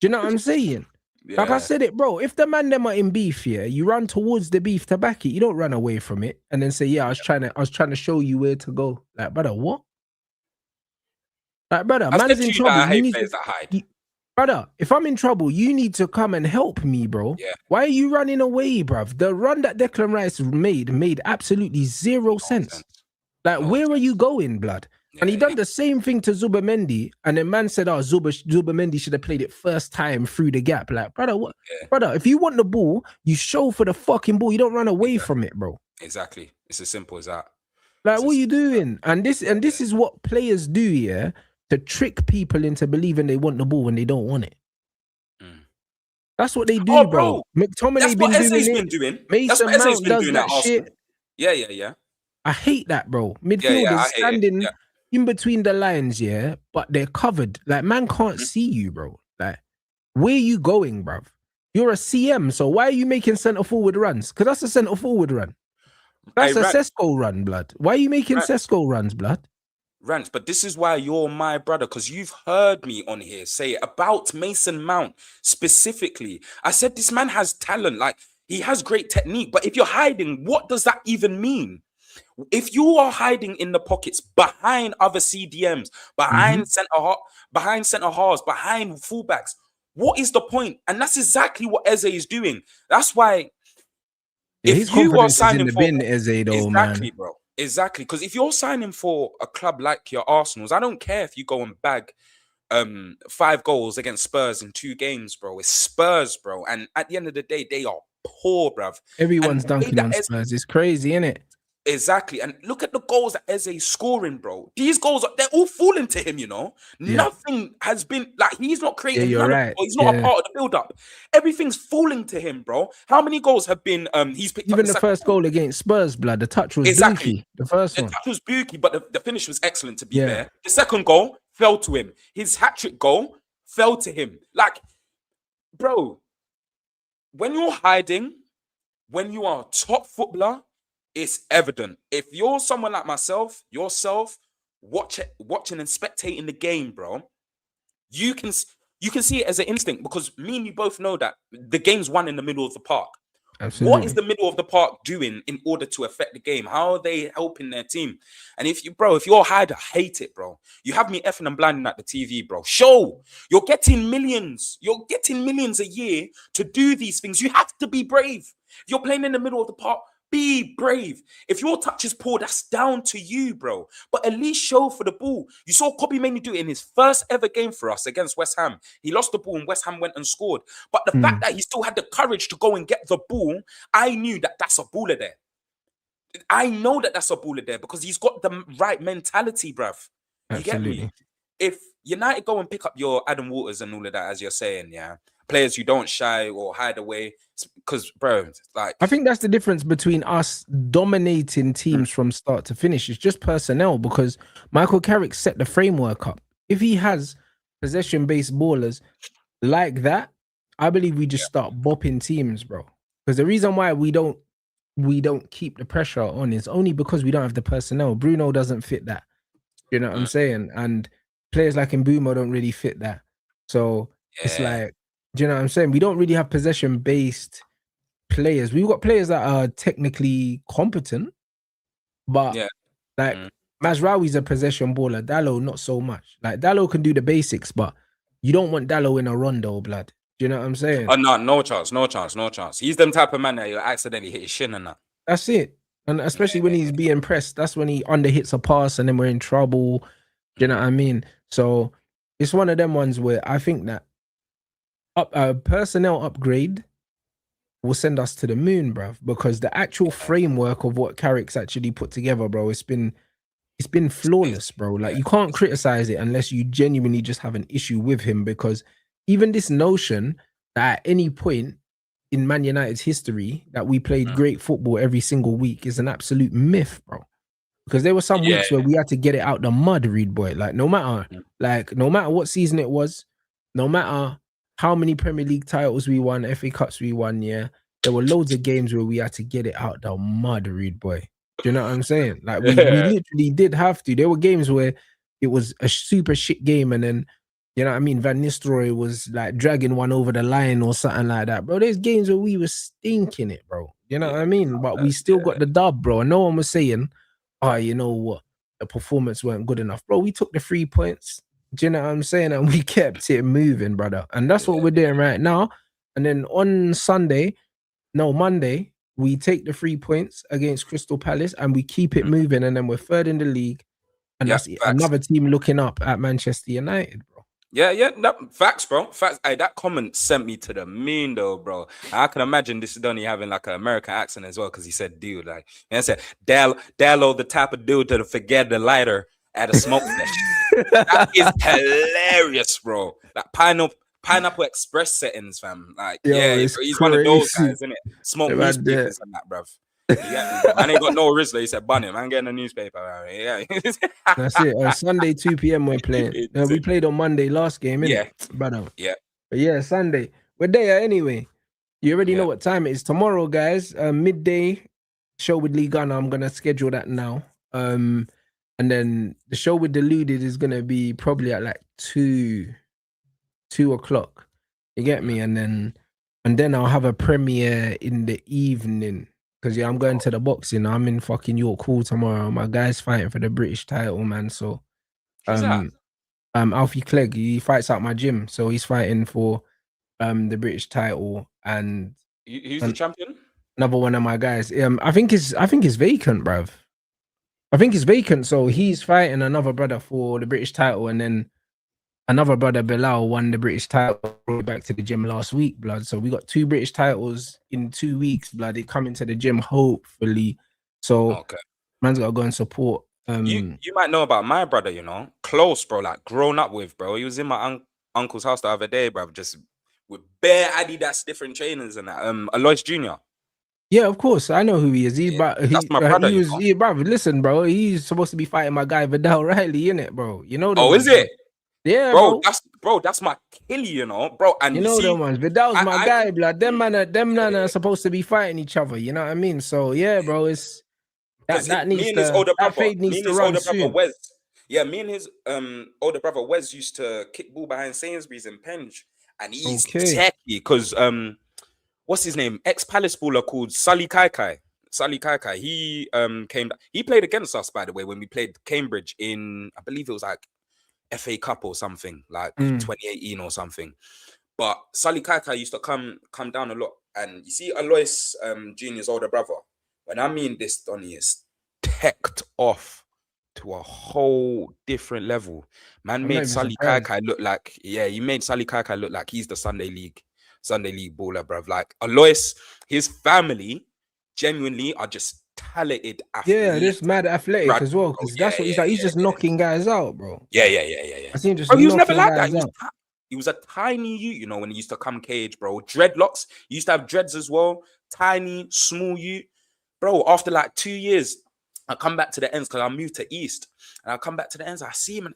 Do you know what I'm saying? Like I Yeah. said it, bro. If the man them are in beef, yeah, you run towards the beef to back it. You don't run away from it and then say, "Yeah, I was trying to show you where to go." Like, brother, what? Like, brother, I said man's to in you that trouble. I You hate need players to, that hide. brother. If I'm in trouble, you need to come and help me, bro. Yeah. Why are you running away, bruv? The run that Declan Rice made absolutely zero sense. Like, No where are sense. you going, blood? And he Yeah. done the same thing to Zubamendi, and the man said, "Oh, Zubamendi should have played it first time through the gap." Like, brother, what, Yeah. brother? If you want the ball, you show for the fucking ball. You don't run away from it, bro. Exactly. It's as simple as that. Like, It's what as are you simple as that. doing? And this is what players do, yeah, to trick people into believing they want the ball when they don't want it. That's what they do, Oh, bro. bro. McTominay That's been what doing Eze's it. been doing. That's Mason what Eze's Mount been does doing at that Arsenal. shit. Yeah. I hate that, bro. Yeah, Midfielders I hate it. standing Yeah. in between the lines, yeah, but they're covered. Like, man can't see you, bro. Like, where you going, bruv? You're a CM, so why are you making centre forward runs? Because that's a centre forward run. That's Hey, a Sesko run, blood. Why are you making Sesko runs, blood? Rants, but this is why you're my brother, because you've heard me on here say about Mason Mount specifically. I said this man has talent, like he has great technique, but if you're hiding, what does that even mean? If you are hiding in the pockets behind other CDMs, behind centre halves, behind fullbacks, what is the point? And that's exactly what Eze is doing. That's why Yeah, if his you are confidence is in signing the for bin, Eze, though, exactly, man. bro, exactly, because if you're signing for a club like your Arsenal's, I don't care if you go and bag 5 goals against Spurs in 2 games, bro. It's Spurs, bro, and at the end of the day, they are poor, bruv. Everyone's And the way dunking that on Spurs. It's crazy, innit? exactly, and look at the goals that Eze's scoring, bro. These goals, they're all falling to him, you know. Yeah. Nothing has been like he's not Yeah, creating you're none of right. it, or he's not a part of the build-up. Everything's falling to him, bro. How many goals have been he's picked up Even the the second first goal? goal against Spurs, blood, the touch was Exactly. blinky. The first The one. touch was booky, but the finish was excellent, to be Yeah. fair. The second goal fell to him. His hat-trick goal fell to him. Like, bro, when you're hiding, when you are a top footballer, it's evident. If you're someone like myself, yourself, watching and spectating the game, bro, you can see it as an instinct, because me and you both know that the game's won in the middle of the park. Absolutely. What is the middle of the park doing in order to affect the game? How are they helping their team? And if you're a hider, hate it, bro. You have me effing and blinding at the TV, bro. You're getting millions. You're getting millions a year to do these things. You have to be brave. If you're playing in the middle of the park, be brave. If your touch is poor, that's down to you, bro. But at least show for the ball. You saw Kobe mainly do it in his first ever game for us against West Ham. He lost the ball and West Ham went and scored. But the fact that he still had the courage to go and get the ball, I knew that that's a baller there. I know that that's a baller there because he's got the right mentality, bruv. You get me? If United go and pick up your Adam Waters and all of that, as you're saying, yeah, players who don't shy or hide away, because, bro, like, I think that's the difference between us dominating teams from start to finish. It's just personnel, because Michael Carrick set the framework up. If he has possession-based ballers like that, I believe we just start bopping teams, bro. Because the reason why we don't keep the pressure on is only because we don't have the personnel. Bruno doesn't fit that. You know what I'm saying? And players like Mbeumo don't really fit that. So it's like, do you know what I'm saying? We don't really have possession-based players. We've got players that are technically competent, but like Mazraoui's a possession baller. Dallo, not so much. Like, Dallo can do the basics, but you don't want Dallo in a rondo, blood. Do you know what I'm saying? Oh, no chance. He's them type of man that you accidentally hit his shin and that. That's it. And especially when he's being pressed, that's when he underhits a pass and then we're in trouble. Do you know what I mean? So it's one of them ones where I think that personnel upgrade will send us to the moon, bruv, because the actual framework of what Carrick's actually put together, bro, it's been flawless, bro. Like, you can't criticize it unless you genuinely just have an issue with him, because even this notion that at any point in Man United's history that we played great football every single week is an absolute myth, bro. Because there were some weeks where we had to get it out the mud, Reed boy. Like, no matter what season it was, no matter how many Premier League titles we won, FA Cups we won, there were loads of games where we had to get it out the mud, Reed boy. Do you know what I'm saying? Like we literally did have to. There were games where it was a super shit game, and then you know what I mean, Van Nistelrooy was like dragging one over the line or something like that, bro. There's games where we were stinking it, bro. You know what I mean? But we still got the dub, bro. And no one was saying, oh, you know what? The performance weren't good enough. Bro, we took the 3 points. Do you know what I'm saying? And we kept it moving, brother. And that's what we're doing right now. And then on Monday, we take the 3 points against Crystal Palace and we keep it moving. And then we're third in the league. And that's another team looking up at Manchester United, bro. Yeah, facts, bro. Facts. Hey, that comment sent me to the moon, though, bro. I can imagine this is Donny having like an American accent as well, because he said dude. Like, and I said, Dallo, the type of dude to forget the lighter at a smoke session. That is hilarious, bro. Like Pineapple Express settings, fam. Like, he's one of those guys, isn't it? Smoke newspapers and that, bruv. Man ain't got no Rizzler. He said, "Bunny, man, getting a newspaper." Yeah, that's it. On Sunday, 2 p.m. we're playing. We played on Monday last game, innit? But yeah, Sunday we're there anyway. You already know what time it is. Tomorrow, guys, midday show with Lee Gunner. I'm gonna schedule that now. And then the show with Deluded is gonna be probably at like 2 o'clock. You get me? And then I'll have a premiere in the evening. Because I'm going to the boxing. I'm in fucking York Hall tomorrow. My guy's fighting for the British title, man. So Alfie Clegg, he fights out my gym. So he's fighting for the British title. And who's the champion? Another one of my guys. I think it's vacant, bruv. I think it's vacant. So he's fighting another brother for the British title, and then another brother, Bilal, won the British title, brought back to the gym last week, blood. So we got 2 British titles in 2 weeks, blood. They come into the gym, hopefully. So man's got to go and support. You might know about my brother, you know. Close, bro. Like, grown up with, bro. He was in my uncle's house the other day, bro. Just with bare Adidas, different trainers and that. Alois Jr. Yeah, of course. I know who he is. That's my brother, bro, listen, bro. He's supposed to be fighting my guy, Vidal Riley, innit, bro? You know Oh, is it? Yeah, that's my killie, you know, bro. And you know them ones. Vidal's my guy, blood. Them man are supposed to be fighting each other. You know what I mean? So yeah, bro. It's that needs to. That fade needs to run soon. Wes. Yeah, me and his older brother Wes used to kick ball behind Sainsbury's in Penge, and he's techie because what's his name? Ex-Palace baller called Sully Kaikai. He he played against us, by the way, when we played Cambridge in, I believe it was like FA Cup or something, like 2018 or something. But Sully Kaikai used to come down a lot. And you see Alois Jr.'s older brother, when I mean this, Donny, is teched off to a whole different level. Man made Sully Kaikai look like, he made Sully Kaikai look like he's the Sunday League baller, bruv. Like Alois, his family genuinely are just talented athletes. Yeah, this mad athletic as well. Because that's what he's like. He's just knocking guys out, bro. Yeah. I seen just he was never like that. He was a tiny you know, when he used to come cage, bro. Dreadlocks. He used to have dreads as well. Tiny, small you. Bro, after like 2 years, I come back to the ends because I moved to East. And I come back to the ends, I see him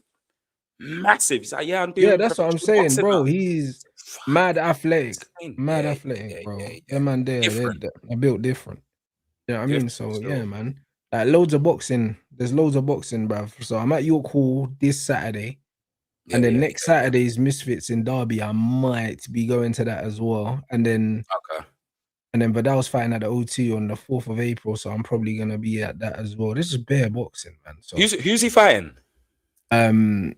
massive. He's like, I'm doing. Yeah, that's what I'm saying, bro. He's mad athletic. Mad athletic, bro. Yeah, man, they're built different. You know what I mean? So yeah, man. Like loads of boxing. There's loads of boxing, bruv. So I'm at York Hall this Saturday. And then next Saturday's Misfits in Derby. I might be going to that as well. And then Vidal's fighting at the O2 on the 4th of April. So I'm probably gonna be at that as well. This is bare boxing, man. So who's he fighting? Some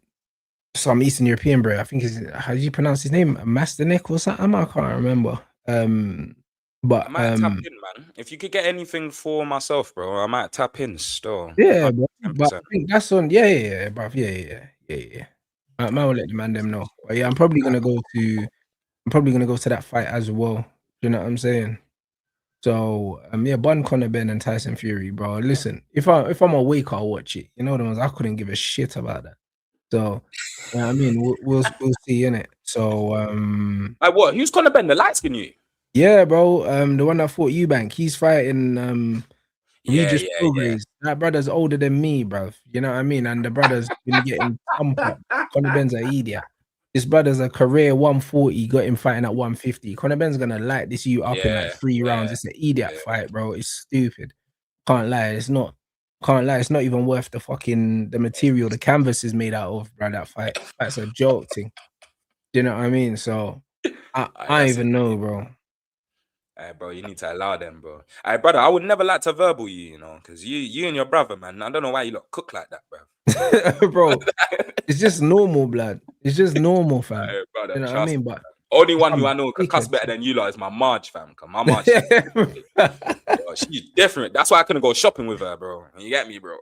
Eastern European bro. I think how do you pronounce his name? Masternik or something? I can't remember. But I might tap in, man. If you could get anything for myself, bro, I might tap in still. Yeah, bro. But I think that's on. Yeah, bro. Yeah. I will let the man them know. But yeah, I'm probably gonna go to that fight as well. You know what I'm saying? So Bun Conor Ben and Tyson Fury, bro. Listen, if I'm awake, I'll watch it. You know what I mean? I couldn't give a shit about that. So I mean, we'll see in it. So like what? Who's Conor Ben? The light skin you? Yeah, bro. The one that fought Eubank, he's fighting Regis Progress. That brother's older than me, bro. You know what I mean? And the brother's been getting pumped up. Conor Ben's an idiot. This brother's a career 140, got him fighting at 150. Conor Ben's gonna light this up in like 3 rounds. It's an idiot fight, bro. It's stupid. Can't lie, it's not. Can't lie, it's not even worth the material the canvas is made out of, bro. That fight. That's a joke thing. Do you know what I mean? So I don't That's even it. know, bro. Bro, you need to allow them, bro. Brother, I would never like to verbal you, because you and your brother, man. I don't know why you lot cook like that, bro. Bro, it's just normal, blood. It's just normal, fam. Brother, You know what I trust mean? me. But Only one who I some know can cuss dickheads. better than you lot is my Marge, fam. Cause my Marge, she's different. That's why I couldn't go shopping with her, bro. You get me, bro?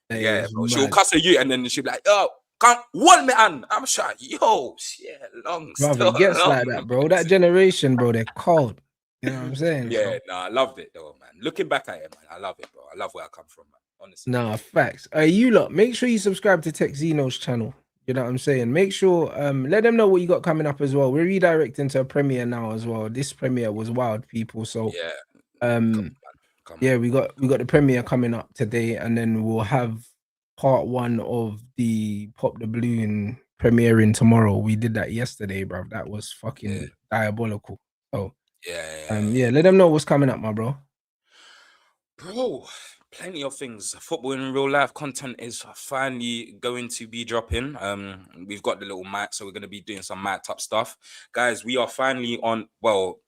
Like, yeah, bro. She'll cuss at you, and then she'll be like, "Yo, can't one man." I'm shy. Yo, yeah, long, Brother, still it gets long. like that, bro. That generation, bro, they're cold. You know what I'm saying? Yeah, So, I loved it though, man. Looking back at it, man, I love it, bro. I love where I come from, man. Honestly. nah, facts. You lot, make sure you subscribe to TEKZINHO's channel. You know what I'm saying? Make sure, let them know what you got coming up as well. We're redirecting to a premiere now as well. This premiere was wild, people. So, Yeah. Come on. we got the premiere coming up today, and then we'll have part 1 of the Pop the Balloon premiering tomorrow. We did that yesterday, bro. That was fucking diabolical. So, Yeah. let them know what's coming up, my bro. Bro, plenty of things. Football in real life content is finally going to be dropping. We've got the little mic, so we're going to be doing some mic up stuff. Guys, we are finally on, well,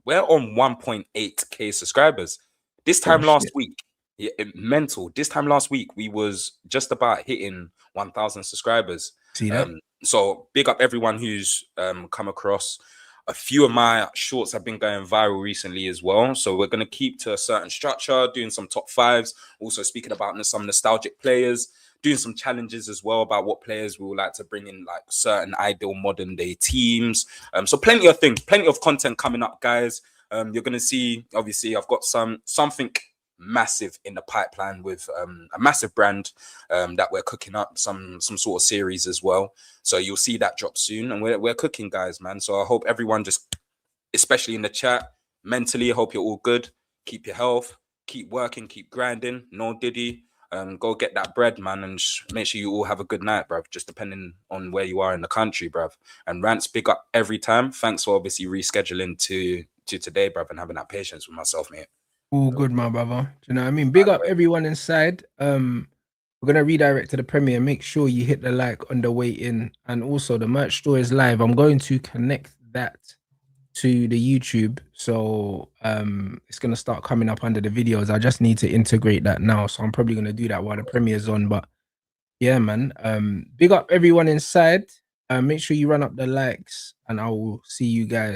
we're on 1.8k subscribers. This time last week, mental. This time last week, we was just about hitting 1,000 subscribers. See that? So big up everyone who's come across. A few of my shorts have been going viral recently as well. So we're going to keep to a certain structure, doing some top fives, also speaking about some nostalgic players, doing some challenges as well about what players we would like to bring in, like certain ideal modern day teams. So plenty of things, plenty of content coming up, guys. You're going to see, obviously, I've got something massive in the pipeline with a massive brand that we're cooking up, some sort of series as well. So you'll see that drop soon, and we're cooking, guys, man. So I hope everyone just, especially in the chat, mentally, I hope you're all good. Keep your health, keep working, keep grinding. No diddy. Go get that bread, man, and make sure you all have a good night, bruv. Just depending on where you are in the country, bruv. And Rants, big up every time. Thanks for obviously rescheduling to today, bruv, and having that patience with myself, mate. All good, my brother. Do you know what I mean? Big up everyone inside. We're gonna redirect to the premiere. Make sure you hit the like on the way in, and also the merch store is live. I'm going to connect that to the YouTube, so it's gonna start coming up under the videos. I just need to integrate that now, so I'm probably gonna do that while the premiere's on. But yeah, man. Big up everyone inside. Make sure you run up the likes, and I will see you guys.